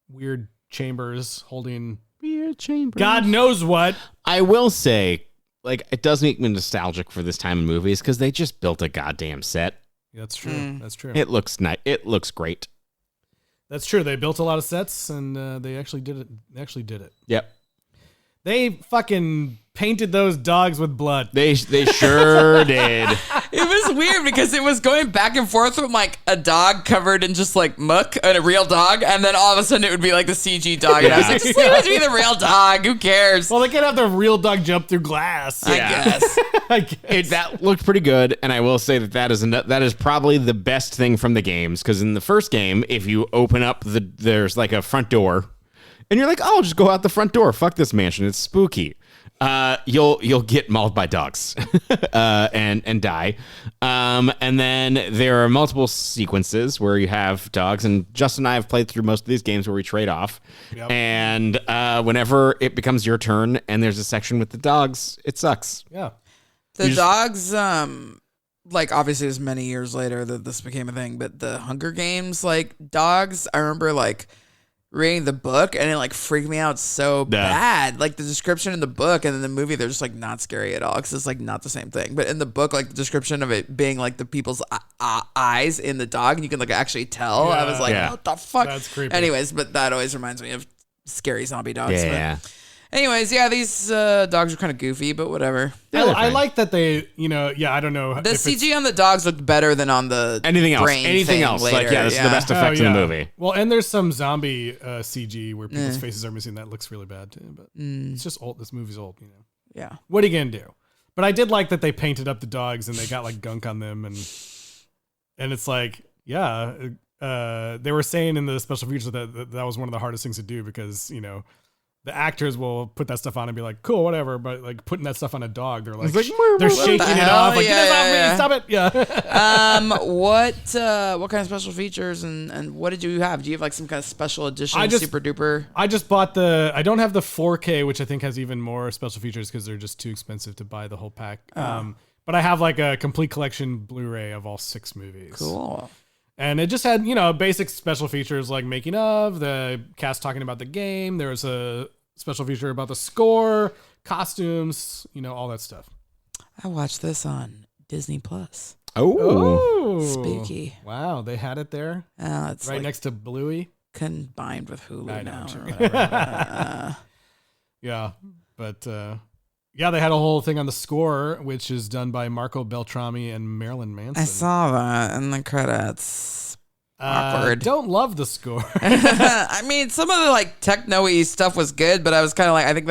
weird chambers holding Weird chambers. God knows what. I will say, like, it does make me nostalgic for this time in movies because they just built a goddamn set. That's true. That's true. It looks nice. It looks great. That's true. They built a lot of sets and they actually did it. Yep. They fucking painted those dogs with blood. They sure did. It was weird because it was going back and forth from like a dog covered in just like muck and a real dog, and then all of a sudden it would be like the CG dog, and I was like, just leave it to be the real dog. Who cares? Well, they could have the real dog jump through glass. I guess. I guess. That looked pretty good, and I will say that is probably the best thing from the games because in the first game, if you open up there's like a front door, and you're like, oh, just go out the front door. Fuck this mansion. It's spooky. You'll get mauled by dogs and die. And then there are multiple sequences where you have dogs, and Justin and I have played through most of these games where we trade off. Yep. And whenever it becomes your turn and there's a section with the dogs, it sucks. Yeah. The dogs, like obviously it was many years later that this became a thing, but the Hunger Games, like dogs, I remember like reading the book and it like freaked me out so bad. Like the description in the book and in the movie, they're just like not scary at all because it's like not the same thing. But in the book, like the description of it being like the people's eyes in the dog, and you can like actually tell. Yeah. I was like, what the fuck? That's creepy. Anyways, but that always reminds me of scary zombie dogs. Yeah. But anyways, yeah, these dogs are kind of goofy, but whatever. I like that they, I don't know. The if it's- CG on the dogs looked better than on the Anything else? brain Anything thing else? later. Like, this is the best effect in the movie. Well, and there's some zombie CG where people's faces are missing. That looks really bad too. But it's just old. This movie's old, Yeah. What are you gonna do? But I did like that they painted up the dogs and they got like gunk on them, and it's like, they were saying in the special features that was one of the hardest things to do because the actors will put that stuff on and be like, cool, whatever. But like putting that stuff on a dog, they're like, they're shaking it off. Like, get this off me, stop it. Yeah. What kind of special features and what did you have? Do you have like some kind of special edition, super duper? I just bought I don't have the 4K, which I think has even more special features because they're just too expensive to buy the whole pack. But I have like a complete collection Blu-ray of all 6 movies. Cool. And it just had, basic special features like making of, the cast talking about the game. There was a special feature about the score, costumes, all that stuff. I watched this on Disney Plus. Oh. Spooky. Wow, they had it there? It's right like next to Bluey? combined with Hulu I know, now. sure. Or whatever. Yeah, but they had a whole thing on the score, which is done by Marco Beltrami and Marilyn Manson. I saw that in the credits. Awkward. Don't love the score. I mean, some of the like techno-y stuff was good, but I was kind of like, I think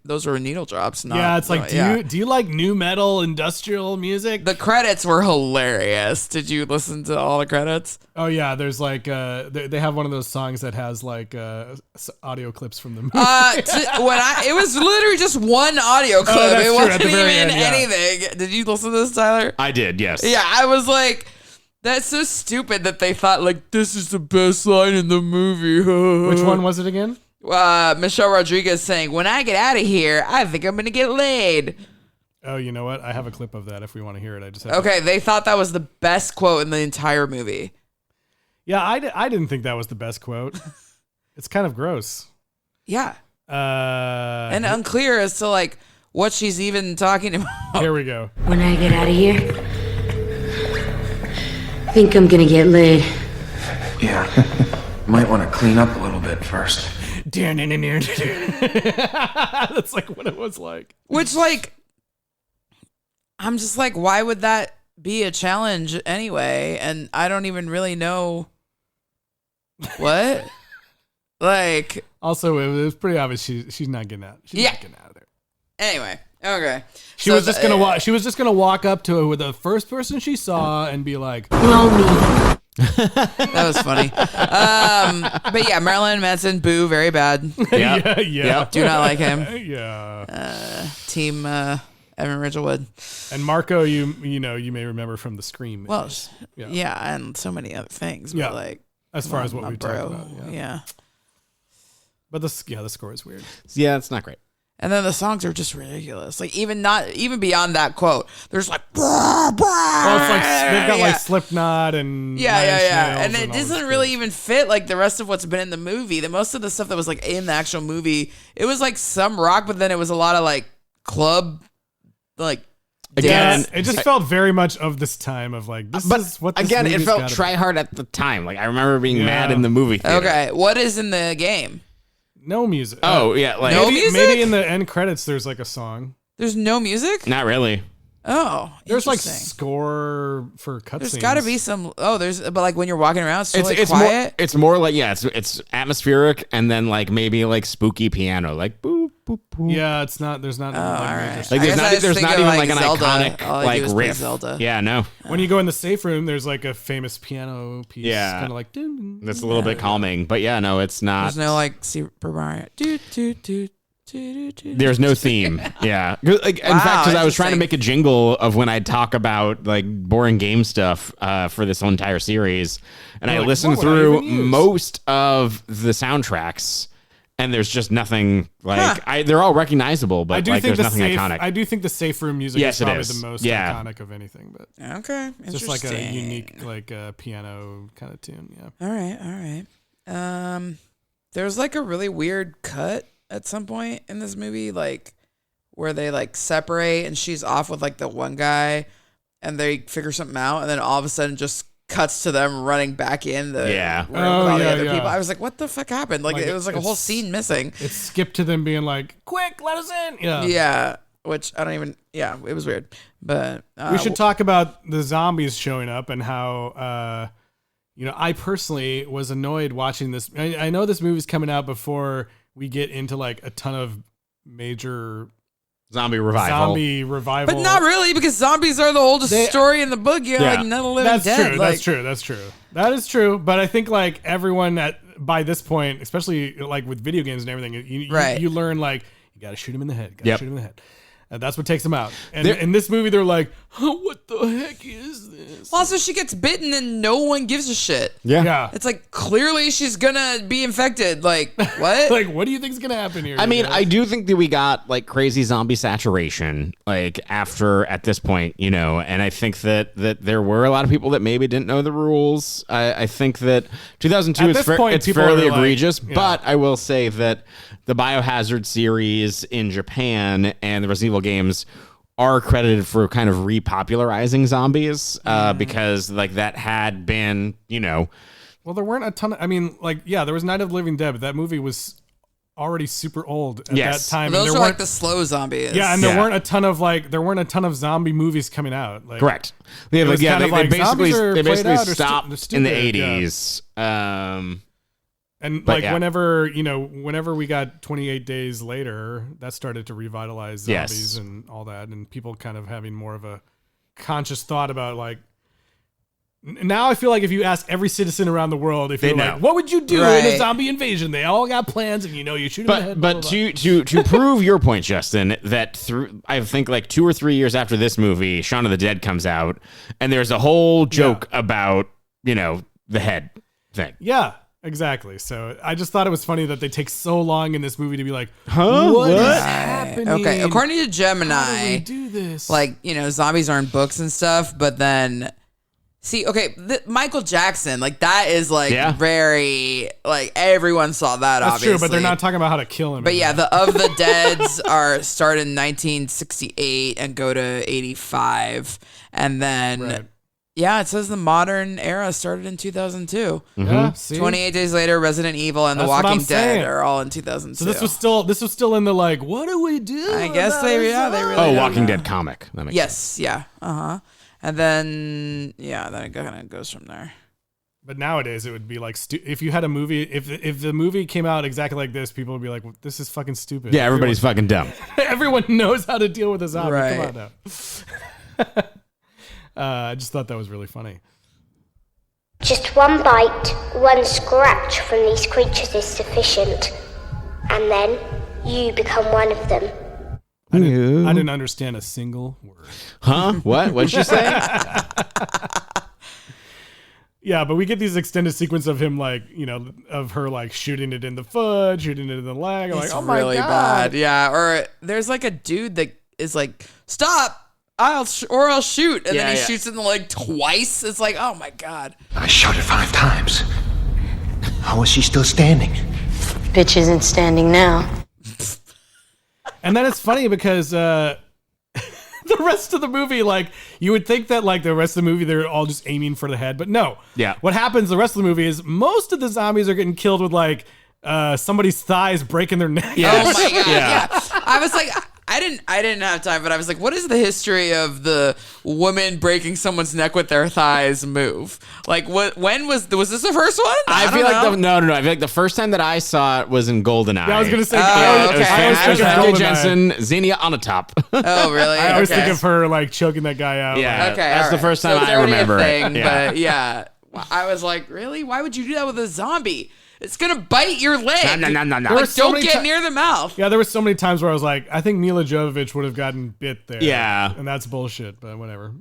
those were needle drops. Not, it's like, do you like new metal industrial music? The credits were hilarious. Did you listen to all the credits? Oh yeah, there's like they have one of those songs that has like audio clips from the movie. It was literally just one audio clip. That's it true, wasn't at the very even end, yeah. anything. Did you listen to this, Tyler? I did, yes. Yeah, I was like, that's so stupid that they thought like this is the best line in the movie. Which one was it again? Michelle Rodriguez saying, "When I get out of here, I think I'm gonna get laid." Oh, you know what? I have a clip of that if we want to hear it. I just have Okay, they thought that was the best quote in the entire movie. Yeah, I didn't think that was the best quote. It's kind of gross. Yeah. And unclear as to like what she's even talking about. Here we go. When I get out of here, I think I'm gonna get laid. Yeah. Might want to clean up a little bit first. That's like what it was like. Which like, I'm just like, why would that be a challenge anyway, and I don't even really know what. Like, also, it was pretty obvious she's not getting out. She's not getting out of there. Anyway, okay. She was just gonna She was just gonna walk up to her with the first person she saw and be like, Blow me. That was funny. But yeah, Marilyn Manson, boo, very bad. yeah. Do not like him. Yeah. Team Evan Ridgelwood. And Marco, you may remember from the Scream movies. Well, yeah, and so many other things. But like, as far as what we talked about. Yeah. But the score is weird. Yeah, it's not great. And then the songs are just ridiculous. Like even beyond that quote, there's like, bah, bah, well, it's like they've got like Slipknot and and it doesn't really even fit like the rest of what's been in the movie. The most of the stuff that was like in the actual movie, it was like some rock, but then it was a lot of like club, like. Again, it just felt very much of this time of like this is what this again it movie's felt gotta try hard at the time. Like I remember being mad in the movie theater. Okay, what is in the game? No music. Oh yeah, like no music? Maybe in the end credits there's like a song. There's no music? Not really. Oh, there's like score for cutscenes. There's got to be some. But like when you're walking around, it's totally quiet. It's more like it's atmospheric and then like maybe like spooky piano, like boop boop boop. Yeah, it's not. There's not. Right. Like there's not even like an Zelda. iconic like riff. Zelda. Yeah, no. When you go in the safe room, there's like a famous piano piece. Yeah, kind of like. That's a little bit calming, but yeah, no, it's not. There's no like Super Mario. There's no theme. Yeah. Like, in fact, because I was trying to make a jingle of when I talk about like boring game stuff for this whole entire series, and I listened through most of the soundtracks, and there's just nothing like they're all recognizable, but like there's nothing iconic. I do think the safe room music is probably the most iconic of anything, but okay, it's just like a unique like piano kind of tune. Yeah. All right. There's like a really weird cut at some point in this movie, like where they like separate and she's off with like the one guy and they figure something out and then all of a sudden just cuts to them running back in the room with all the other people. I was like, what the fuck happened? Like it was like a whole scene missing. It skipped to them being like, quick, let us in. Yeah. Which I don't even, it was weird. But we should talk about the zombies showing up and how, I personally was annoyed watching this. I know this movie's coming out before we get into like a ton of major zombie revival. But not really, because zombies are the oldest story in the book. You're like none of the living dead. That's true. That is true. But I think like everyone by this point, especially like with video games and everything, you learn like you got to shoot him in the head. Shoot him in the head. That's what takes them out. And in this movie, they're like, what the heck is this? Well, also, she gets bitten and no one gives a shit. Yeah. It's like, clearly she's going to be infected. Like, what? Like, what do you think is going to happen here? I mean, I do think that we got like crazy zombie saturation, like at this point, and I think that there were a lot of people that maybe didn't know the rules. I think that 2002 it's fairly egregious, but I will say that the Biohazard series in Japan and the Resident Evil games are credited for kind of repopularizing zombies because like that had been, Well, there weren't a ton of, there was Night of the Living Dead, but that movie was already super old at that time. Those are like the slow zombies. Yeah, and there weren't a ton of zombie movies coming out. Like, correct. They basically stopped in the 80s. And whenever we got 28 Days Later, that started to revitalize zombies and all that, and people kind of having more of a conscious thought about like. Now I feel like if you ask every citizen around the world, if you're like, what would you do in a zombie invasion? They all got plans, and you shoot them in the head. But to prove your point, Justin, that I think like 2 or 3 years after this movie, Shaun of the Dead comes out, and there's a whole joke about the head thing. Yeah. Exactly. So I just thought it was funny that they take so long in this movie to be like, what is happening? Okay, according to Gemini, how do we do this? Like, zombies are in books and stuff, but then Michael Jackson, like that is like very like everyone saw that. That's obviously true, but they're not talking about how to kill him. But the Of the Deads started in 1968 and go to 85, and then. Yeah, it says the modern era started in 2002. Yeah, 28 Days Later, Resident Evil, and The Walking Dead are all in 2002. So this was still in the like, what do we do? I guess they really. Walking Dead comic. That makes sense. Yeah. And then it kind of goes from there. But nowadays it would be like if you had a movie, if the movie came out exactly like this, people would be like, well, "This is fucking stupid." Yeah, everybody's fucking dumb. Everyone knows how to deal with a zombie. Right. Come on now. I just thought that was really funny. Just one bite, one scratch from these creatures is sufficient. And then you become one of them. I didn't understand a single word. Huh? What? What'd she say? Yeah, but we get these extended sequence of him, like, of her, like, shooting it in the foot, shooting it in the leg. I'm like, oh my really God. bad. Yeah. Or there's like a dude that is like, stop, I'll shoot. And then he shoots in the leg twice. It's like, oh my God. I shot her 5 times. How is she still standing? Bitch isn't standing now. And then it's funny because the rest of the movie, like, you would think that, like, the rest of the movie, they're all just aiming for the head. But no. Yeah. What happens the rest of the movie is most of the zombies are getting killed with, like, somebody's thighs breaking their neck. Yes. Oh my God. Yeah. Yeah. I was like, I didn't have time, but I was like, what is the history of the woman breaking someone's neck with their thighs move? Like, when was this the first one? I feel like no. I feel like the first time that I saw it was in GoldenEye. Yeah, I was going to say, okay. I always think of Scarlett GoldenEye. Jensen, Xenia on the top. Oh, really? I always think of her, like, choking that guy out. Yeah. Like, Okay, That's all the right. first time So it's I already a remember it. thing, Yeah. But yeah, I was like, really? Why would you do that with a zombie? It's gonna bite your leg. No. There were so Don't many get near the mouth. Yeah, there were so many times where I was like, I think Mila Jovovich would have gotten bit there. Yeah. And that's bullshit, but whatever.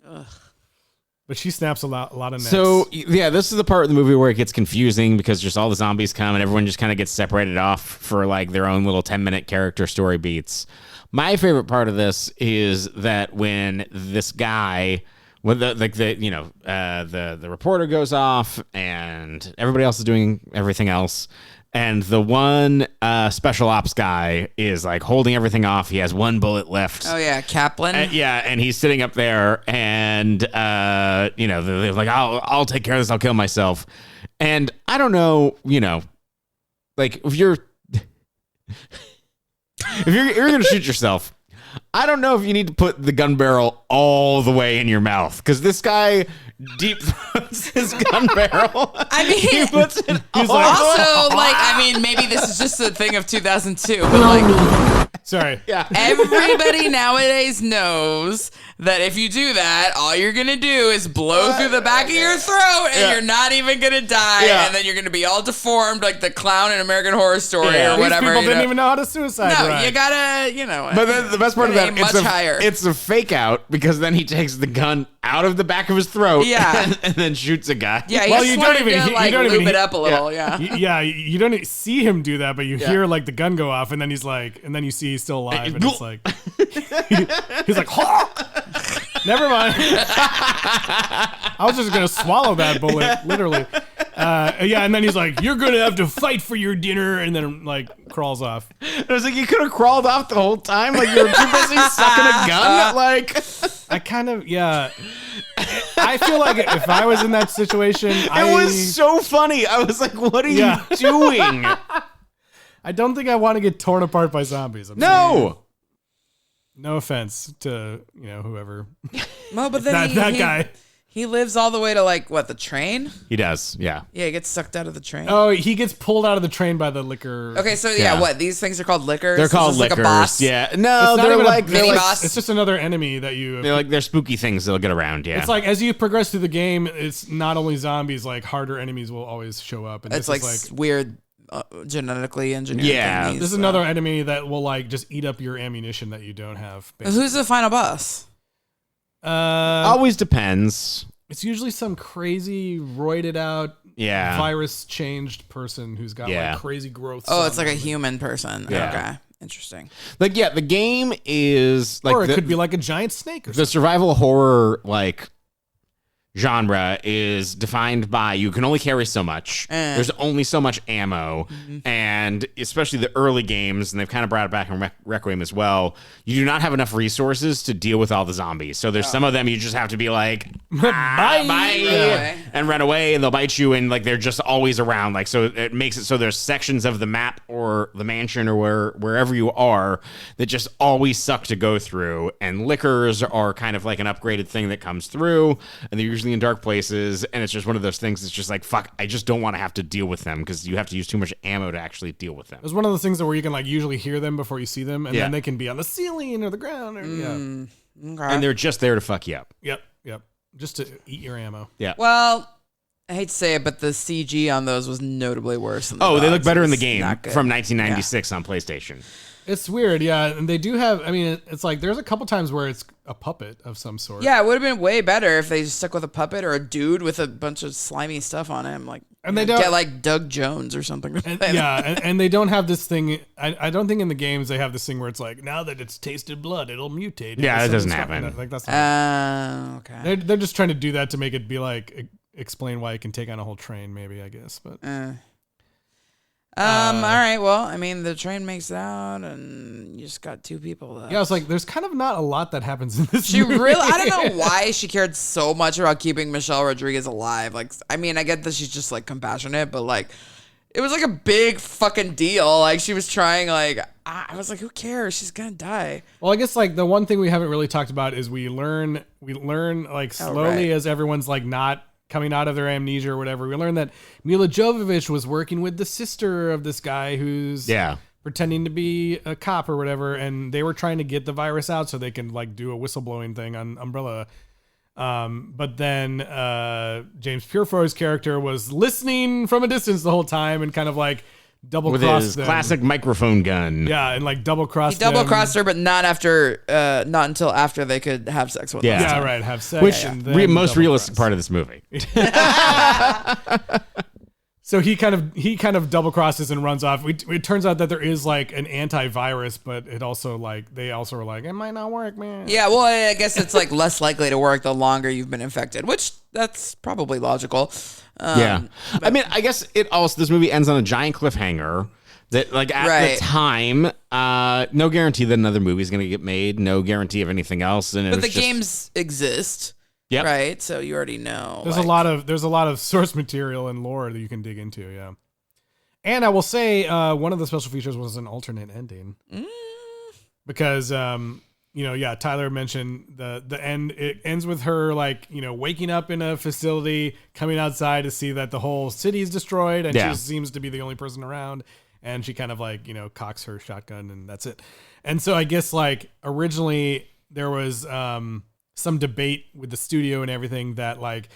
But she snaps a lot of necks. So, yeah, this is the part of the movie where it gets confusing because just all the zombies come and everyone just kind of gets separated off for, like, their own little 10-minute character story beats. My favorite part of this is that when this guy... When the reporter goes off and everybody else is doing everything else, and the one special ops guy is like holding everything off. He has one bullet left. Oh yeah, Kaplan. And he's sitting up there, and they're like, "I'll take care of this. I'll kill myself." And I don't know, like if you're gonna shoot yourself. I don't know if you need to put the gun barrel all the way in your mouth because this guy deep throats his gun barrel. I mean, he puts it maybe this is just a thing of 2002, but like, sorry. Yeah. Everybody nowadays knows that if you do that, all you're gonna do is blow through the back of your throat, and you're not even gonna die, and then you're gonna be all deformed like the clown in American Horror Story or whatever. These people didn't even know how to suicide. No, right. you gotta, But then the best part of that, higher. It's a fake out because then he takes the gun out of the back of his throat, and then shoots a guy. Yeah, he Well, just you wanted don't even- to you like don't even- lube it up a little. You don't see him do that, but you hear like the gun go off, and then he's like, and then you see he's still alive, and it's like, he's like, never mind. I was just gonna swallow that bullet, literally. And then he's like, "You're gonna have to fight for your dinner," and then like crawls off. I was like, you could have crawled off the whole time, like you were too busy sucking a gun. Like, I kind of, I feel like if I was in that situation, it was so funny. I was like, what are you doing? I don't think I want to get torn apart by zombies. No offense to whoever. No, but then that guy. He lives all the way to like what, the train? He does, yeah. Yeah, he gets sucked out of the train. Oh, he gets pulled out of the train by the liquor. Okay, so Yeah. what? These things are called liquors. They're called Is this liquors. Like a boss? Yeah, It's no, not they're even like a they're mini like boss. It's just another enemy that you. they're spooky things they'll get around. Yeah, It's like as you progress through the game, it's not only zombies. Like harder enemies will always show up. And It's this like, is weird genetically engineered. Yeah. thingies, this is so. another enemy that will like just eat up your ammunition that you don't have. Basically. Who's the final boss? always depends. It's usually some crazy roided out, Yeah. virus changed person who's got Yeah. like crazy growth. Oh, on it's like a them. human person. Yeah. Okay, interesting. Like, yeah, the game is like or it could be like a giant snake or the something. survival horror like genre is defined by you can only carry so much. There's only so much ammo, and especially the early games, and they've kind of brought it back in Requiem as well. You do not have enough resources to deal with all the zombies. So there's some of them you just have to be like, bye. and run away, and they'll bite you, and like they're just always around. Like, so it makes it so there's sections of the map or the mansion or wherever you are that just always suck to go through. And lickers are kind of like an upgraded thing that comes through, and they're usually in dark places. And it's just one of those things that's just like, fuck, I just don't want to have to deal with them because you have to use too much ammo to actually deal with them. It's one of those things where you can like usually hear them before you see them, and then they can be on the ceiling or the ground. Or, Okay. And they're just there to fuck you up. Yep. Just to eat your ammo. Yeah. Well, I hate to say it, but the CG on those was notably worse. Than They look better in the It's game not good. from 1996 on PlayStation. It's weird, yeah. And they do have, I mean, it's like there's a couple times where it's a puppet of some sort. Yeah, it would have been way better if they just stuck with a puppet or a dude with a bunch of slimy stuff on him. Like, and they don't get like Doug Jones or something. And they don't have this thing. I don't think in the games they have this thing where it's like, now that it's tasted blood, it'll mutate. Yeah, that doesn't happen. Like that's not okay. They're just trying to do that to make it be like explain why it can take on a whole train, maybe, I guess. But all right. Well, I mean, the train makes it out, and you just got two people left. yeah, it's like there's kind of not a lot that happens in this. She movie. really, I don't know why she cared so much about keeping Michelle Rodriguez alive. Like, I mean, I get that she's just like compassionate, but like, it was like a big fucking deal. Like, she was trying, like, I was like, who cares? She's gonna die. Well, I guess like the one thing we haven't really talked about is we learn like slowly as everyone's like not coming out of their amnesia or whatever. We learn that Mila Jovovich was working with the sister of this guy who's pretending to be a cop or whatever, and they were trying to get the virus out so they can like do a whistleblowing thing on Umbrella. But then James Purefoy's character was listening from a distance the whole time and kind of like double crossed with his them. classic microphone gun. Yeah, and like double crossed. He double crossed her, but not until after they could have sex with her. Yeah, right. Have sex. Which and then most double realistic cross. part of this movie. So he kind of double crosses and runs off. It turns out that there is like an antivirus, but it also like they also were like it might not work, man. Yeah, well, I guess it's like less likely to work the longer you've been infected, which that's probably logical. I mean, I guess this movie ends on a giant cliffhanger that like at the time, no guarantee that another movie is going to get made, no guarantee of anything else. And but the games exist. Yep. Right, so you already know. There's a lot of source material and lore that you can dig into, yeah. And I will say, one of the special features was an alternate ending, because Tyler mentioned the end. It ends with her like waking up in a facility, coming outside to see that the whole city is destroyed, and she seems to be the only person around, and she kind of like cocks her shotgun, and that's it. And so I guess like originally there was some debate with the studio and everything that like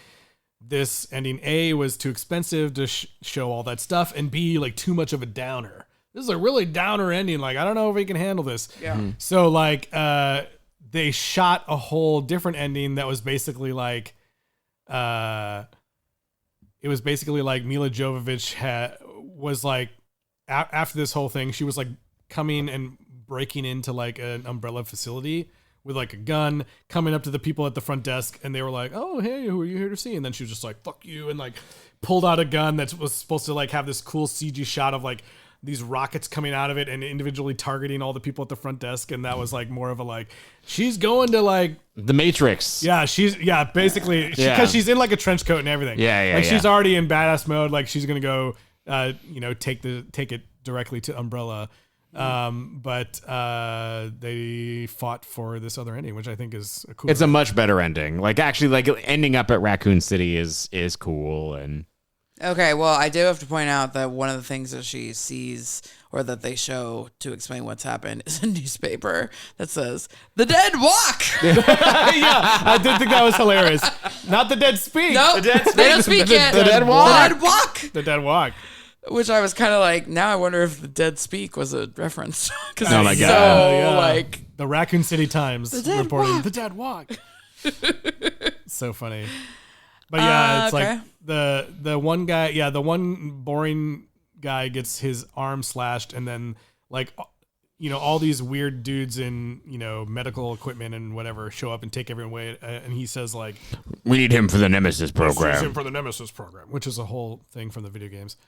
this ending A was too expensive to show all that stuff, and B like too much of a downer. This is a really downer ending. Like, I don't know if we can handle this. Yeah. So like they shot a whole different ending that was basically like it was basically like Mila Jovovich was like after this whole thing, she was like coming and breaking into like an Umbrella facility with like a gun, coming up to the people at the front desk, and they were like, "Oh, hey, who are you here to see?" And then she was just like, "Fuck you," and like pulled out a gun that was supposed to like have this cool CG shot of like these rockets coming out of it and individually targeting all the people at the front desk, and that was like more of a like she's going to like the Matrix. Yeah, basically because she's in like a trench coat and everything. Like she's already in badass mode. Like she's gonna go, take it directly to Umbrella. But they fought for this other ending, which I think is a cool. It's a much better ending. Like actually, like ending up at Raccoon City is cool. And okay, well, I do have to point out that one of the things that she sees or that they show to explain what's happened is a newspaper that says "The Dead Walk." Yeah, I did think that was hilarious. Not the dead speak. No, they don't speak yet. The Dead Walk. The Dead Walk. The Dead Walk. Which I was kind of like, now I wonder if the Dead Speak was a reference. Oh my God. Yeah. Like the Raccoon City Times reporting the Dead Walk. So funny. But yeah, it's okay. like the one guy, the one boring guy gets his arm slashed, and then like all these weird dudes in medical equipment and whatever show up and take everyone away, and he says like, we need him for the Nemesis "This is program. him for the Nemesis program," which is a whole thing from the video games.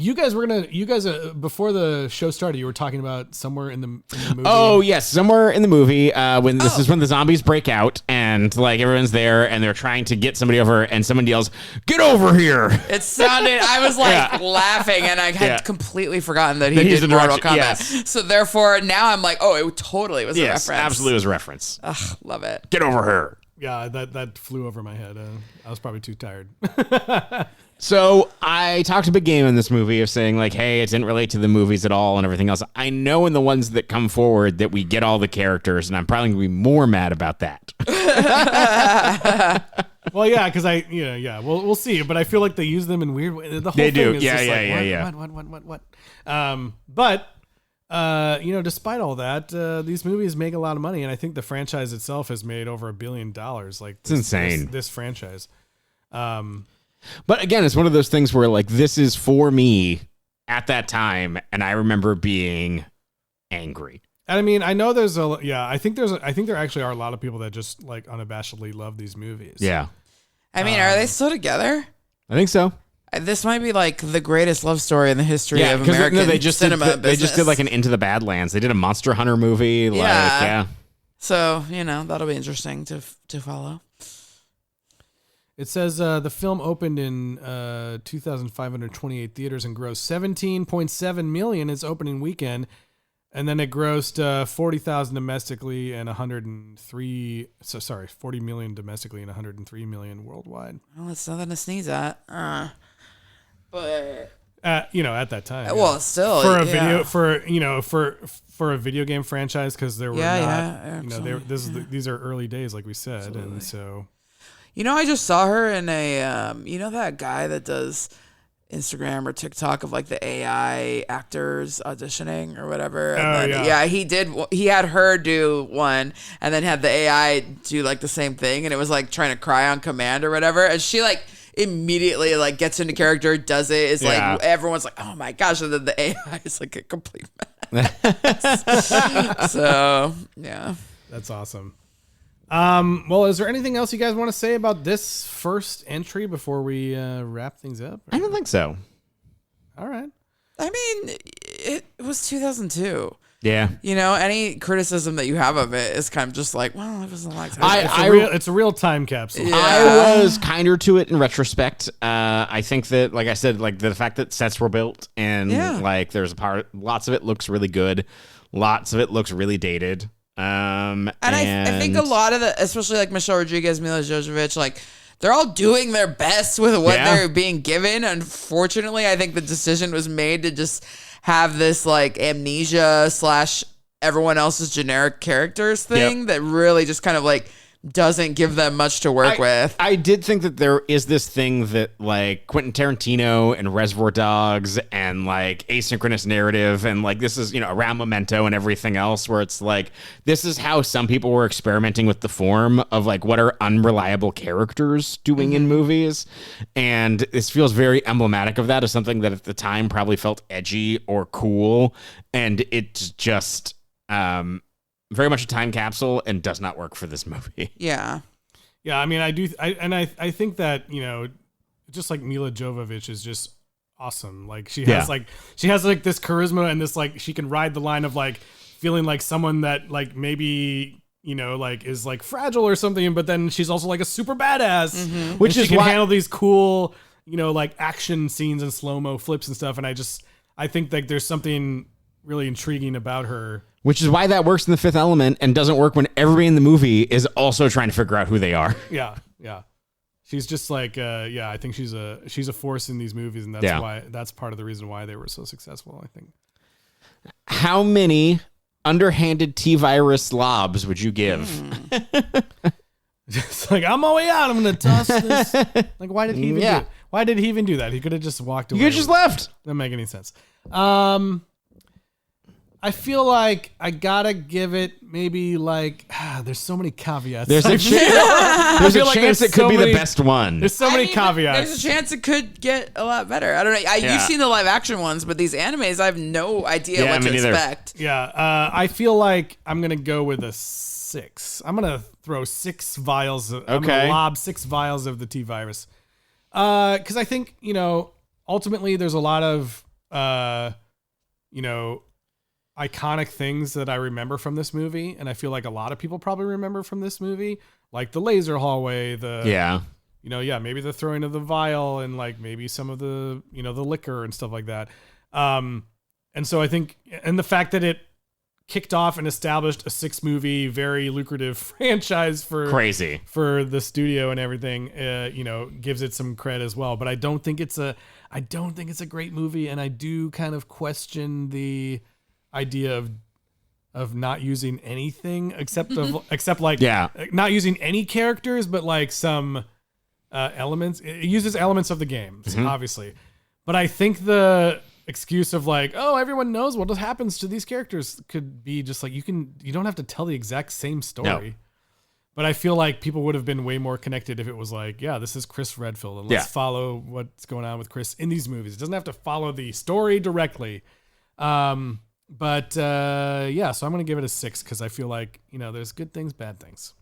You guys before the show started, you were talking about somewhere in the movie. Oh yes, somewhere in the movie when this is when the zombies break out and like everyone's there and they're trying to get somebody over and somebody yells, "Get over here!" It sounded. I was like laughing and I had completely forgotten that he did Mortal Kombat. Yes. So therefore now I'm like, oh, it totally was a reference. Absolutely was a reference. Ugh, love it. Get over here. Yeah, that flew over my head. I was probably too tired. So I talked a big game in this movie of saying like, hey, it didn't relate to the movies at all and everything else. I know in the ones that come forward that we get all the characters, and I'm probably going to be more mad about that. Well, yeah, because we'll see. But I feel like they use them in weird ways. The whole they thing do. is just what? But despite all that, these movies make a lot of money, and I think the franchise itself has made over $1 billion. Like it's insane. This franchise. But again, it's one of those things where like this is for me at that time, and I remember being angry. And I mean, I know I think there actually are a lot of people that just like unabashedly love these movies. Yeah. I mean, are they still together? I think so. This might be like the greatest love story in the history of American cinema. They just did like an Into the Badlands. They did a Monster Hunter movie. So, that'll be interesting to follow. It says the film opened in 2,528 theaters and grossed $17.7 million its opening weekend, and then it grossed 40,000 domestically and 40 million domestically and 103 million worldwide. Well, it's nothing to sneeze at. But at that time. Well, still for a video for a video game franchise, because there were these are early days, like we said, absolutely. And so. I just saw her in a, that guy that does Instagram or TikTok of like the AI actors auditioning or whatever. He had her do one and then had the AI do like the same thing. And it was like trying to cry on command or whatever. And she like immediately like gets into character, does it. It's like, everyone's like, oh my gosh. And then the AI is like a complete mess. So, yeah. That's awesome. Well, is there anything else you guys want to say about this first entry before we wrap things up? I don't think so. All right. I mean, it was 2002. Yeah. Any criticism that you have of it is kind of just like, well, it was a long time. It's a real time capsule. Yeah. I was kinder to it in retrospect. I think that, like I said, like the fact that sets were built and like there's lots of it looks really good. Lots of it looks really dated. I think a lot of especially like Michelle Rodriguez, Mila Jovovich, like they're all doing their best with what they're being given. Unfortunately, I think the decision was made to just have this like amnesia / everyone else's generic characters thing that really just kind of like doesn't give them much to work with. I did think that there is this thing that like Quentin Tarantino and Reservoir Dogs and like asynchronous narrative and like this is, around Memento and everything else where it's like, this is how some people were experimenting with the form of like what are unreliable characters doing in movies. And this feels very emblematic of that, as something that at the time probably felt edgy or cool. And it's just, very much a time capsule and does not work for this movie. Yeah. Yeah, I mean, I think that, just like Mila Jovovich is just awesome. Like she has this charisma and this like she can ride the line of like feeling like someone that like maybe like is like fragile or something, but then she's also like a super badass, which is she can handle these cool like action scenes and slow-mo flips and stuff. And I think like there's something really intriguing about her. Which is why that works in The Fifth Element and doesn't work when everybody in the movie is also trying to figure out who they are. Yeah. She's just like, I think she's a force in these movies, and that's part of the reason why they were so successful, I think. How many underhanded T-virus lobs would you give? Just like, I'm all the way out. I'm going to toss this. Like, why did he even do it? Why did he even do that? He could have just walked away. You just left. Doesn't make any sense. I feel like I gotta give it maybe like there's so many caveats. There's a chance it could be the best one. There's so many caveats. There's a chance it could get a lot better. I don't know. You've seen the live action ones, but these animes, I have no idea what to expect. Yeah, I feel like I'm gonna go with a 6. I'm gonna throw 6 vials. I'm gonna lob 6 vials of the T-virus. Because I think ultimately there's a lot of iconic things that I remember from this movie, and I feel like a lot of people probably remember from this movie, like the laser hallway, maybe the throwing of the vial, and like maybe some of the the liquor and stuff like that. And so I think, and the fact that it kicked off and established a 6-movie, very lucrative franchise for the studio and everything, gives it some credit as well. But I don't think it's a great movie, and I do kind of question the idea of not using anything except not using any characters, but like some elements. It uses elements of the game, obviously, but I think the excuse of like, oh, everyone knows what happens to these characters could be just like, you don't have to tell the exact same story. No. But I feel like people would have been way more connected if it was like, yeah, this is Chris Redfield, and let's follow what's going on with Chris in these movies. It doesn't have to follow the story directly. So I'm going to give it a 6 because I feel like, there's good things, bad things.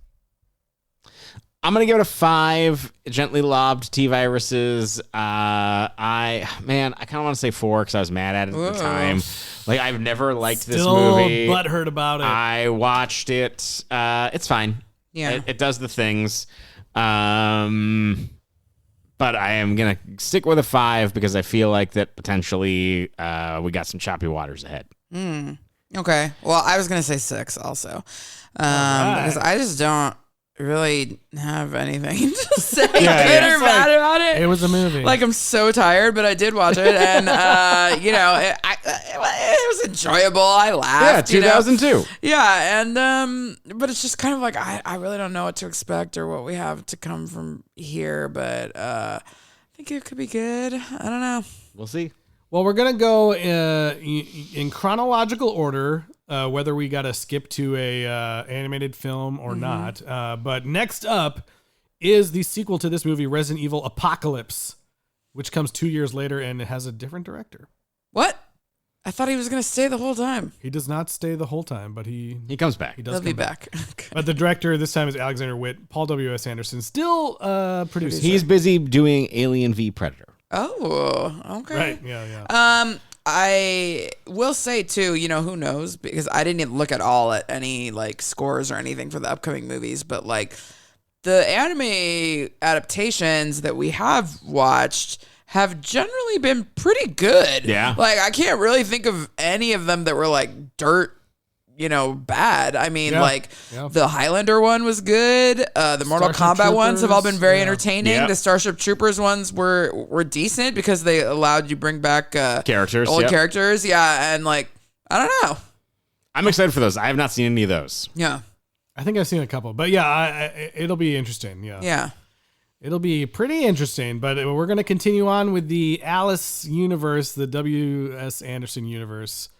I'm going to give it a 5. Gently lobbed T-viruses. I kind of want to say 4 because I was mad at it at the time. Like, I've never liked this movie. Still butthurt about it. I watched it. It's fine. Yeah. It does the things. But I am going to stick with a 5 because I feel like that potentially we got some choppy waters ahead. Okay. Well, I was going to say 6 also. Because I just don't really have anything to say good or bad about it. It was a movie. Like, I'm so tired, but I did watch it, and it was enjoyable. I laughed. Yeah, 2002. Yeah, and but it's just kind of like I really don't know what to expect or what we have to come from here, but I think it could be good. I don't know. We'll see. Well, we're gonna go in chronological order. Whether we got to skip to a animated film or not. But next up is the sequel to this movie, Resident Evil Apocalypse, which comes 2 years later, and it has a different director. What? I thought he was going to stay the whole time. He does not stay the whole time, but he comes back. He'll be back. But the director this time is Alexander Witt. Paul W.S. Anderson still producing. He's busy doing Alien v Predator. Oh, okay. Right, yeah. I will say too, who knows, because I didn't even look at all at any like scores or anything for the upcoming movies, but like the anime adaptations that we have watched have generally been pretty good. Yeah. Like, I can't really think of any of them that were like dirt, bad. I mean, the Highlander one was good. The Mortal Kombat ones have all been very entertaining. Yep. The Starship Troopers ones were decent because they allowed you to bring back characters, old characters. Yeah, and like, I don't know. I'm excited for those. I have not seen any of those. Yeah. I think I've seen a couple, but it'll be interesting. Yeah. Yeah. It'll be pretty interesting, but we're going to continue on with the Alice universe, the W.S. Anderson universe.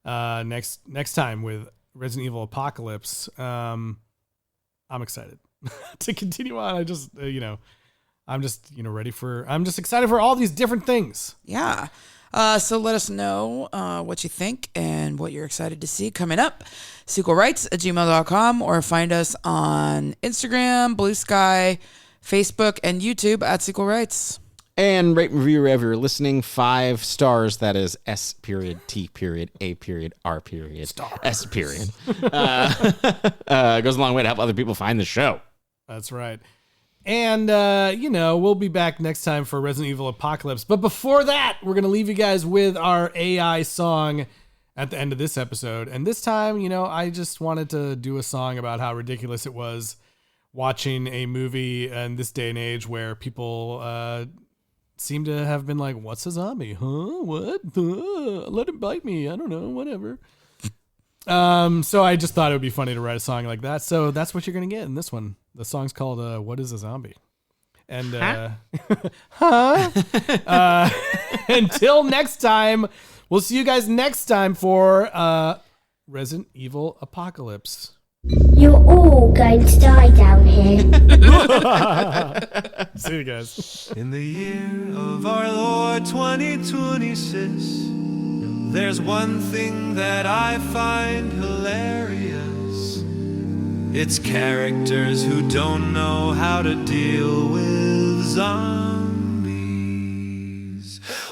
Next time with Resident Evil Apocalypse. I'm excited to continue on. I just I'm just excited for all these different things. Yeah. So let us know what you think and what you're excited to see coming up. sequelrights@gmail.com, or find us on Instagram, Blue Sky, Facebook, and YouTube at Sequel Rights. And rate and review wherever you're listening. 5 stars. That is S period, T period, A period, R period, Stars. S period. Goes a long way to help other people find the show. That's right. And, we'll be back next time for Resident Evil Apocalypse. But before that, we're going to leave you guys with our AI song at the end of this episode. And this time, I just wanted to do a song about how ridiculous it was watching a movie in this day and age where people seem to have been like, what's a zombie? Huh? What? Let him bite me. I don't know. Whatever. So I just thought it would be funny to write a song like that. So that's what you're going to get in this one. The song's called What is a Zombie? And until next time, we'll see you guys next time for Resident Evil Apocalypse. You're all going to die down here. See you guys. In the year of our Lord 2026, there's one thing that I find hilarious. It's characters who don't know how to deal with zombies.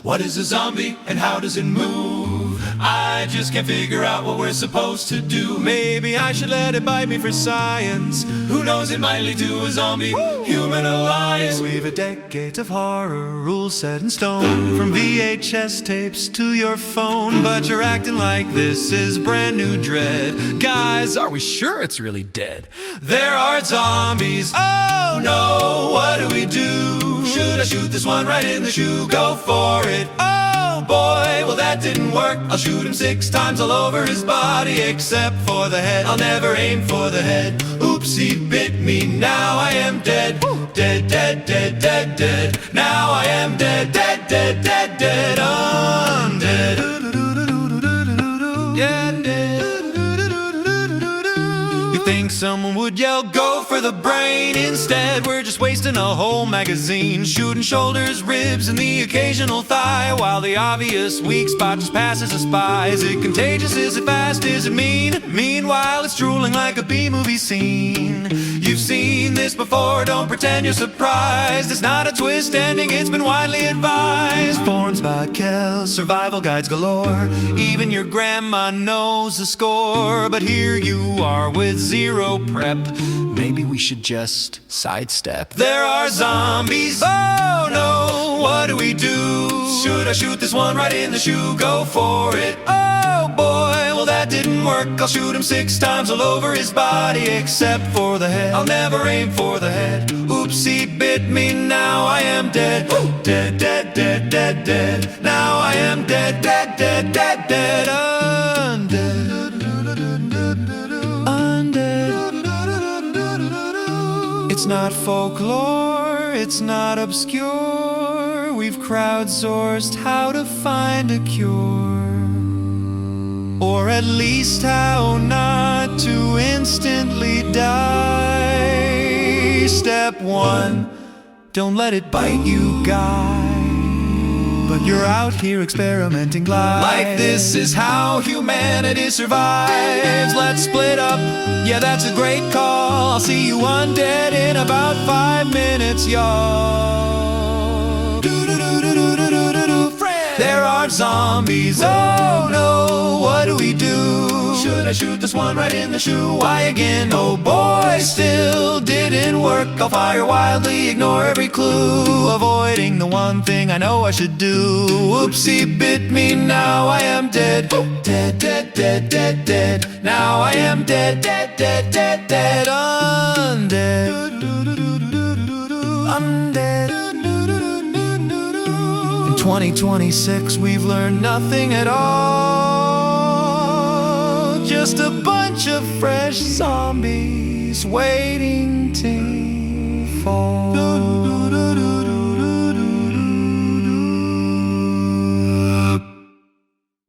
What is a zombie and how does it move? I just can't figure out what we're supposed to do. Maybe I should let it bite me for science. Who knows, it might lead to a zombie-human alliance. We've a decades of horror, rules set in stone, from VHS tapes to your phone. But you're acting like this is brand new dread. Guys, are we sure it's really dead? There are zombies, oh no, what do we do? Should I shoot this one right in the shoe? Go for it, oh boy, well that didn't work. I'll shoot him 6 times all over his body except for the head. I'll never aim for the head. Oops, he bit me, now I am dead. Dead, dead, dead, dead, dead. Now I am dead, dead, dead, dead, dead. Undead. Yeah, dead. You think someone would yell, go for the brain? Instead, we're just wasting a whole magazine, shooting shoulders, ribs, and the occasional thigh, while the obvious weak spot just passes us by. Is it contagious? Is it fast? Is it mean? Meanwhile, it's drooling like a B-movie scene. You've seen this before, don't pretend you're surprised. It's not a twist ending, it's been widely advised. Forms by Kell, survival guides galore. Even your grandma knows the score. But here you are with zero prep. Maybe we should just sidestep. There are zombies, oh no, what do we do? Should I shoot this one right in the shoe? Go for it, oh boy, well that didn't work. I'll shoot him 6 times all over his body except for the head. I'll never aim for the head. Oops, he bit me, now I am dead. Dead, dead, dead, dead, dead. Now I am dead, dead, dead, dead, dead. Undead. It's not folklore, it's not obscure. We've crowdsourced how to find a cure, or at least how not to instantly die. Step 1, don't let it bite you, guy. But you're out here experimenting live. Like this is how humanity survives. Let's split up, yeah that's a great call. I'll see you undead in about 5 minutes, y'all. There are zombies, oh no, what do we do? Should I shoot this one right in the shoe? Why again? Oh boy, still didn't work. I'll fire wildly, ignore every clue, avoiding the one thing I know I should do. Whoopsie bit me, now I am dead. Dead, dead, dead, dead, dead. Now I am dead, dead, dead, dead, dead. Undead. Undead. In 2026 we've learned nothing at all. Just a bunch of fresh zombies waiting to fall.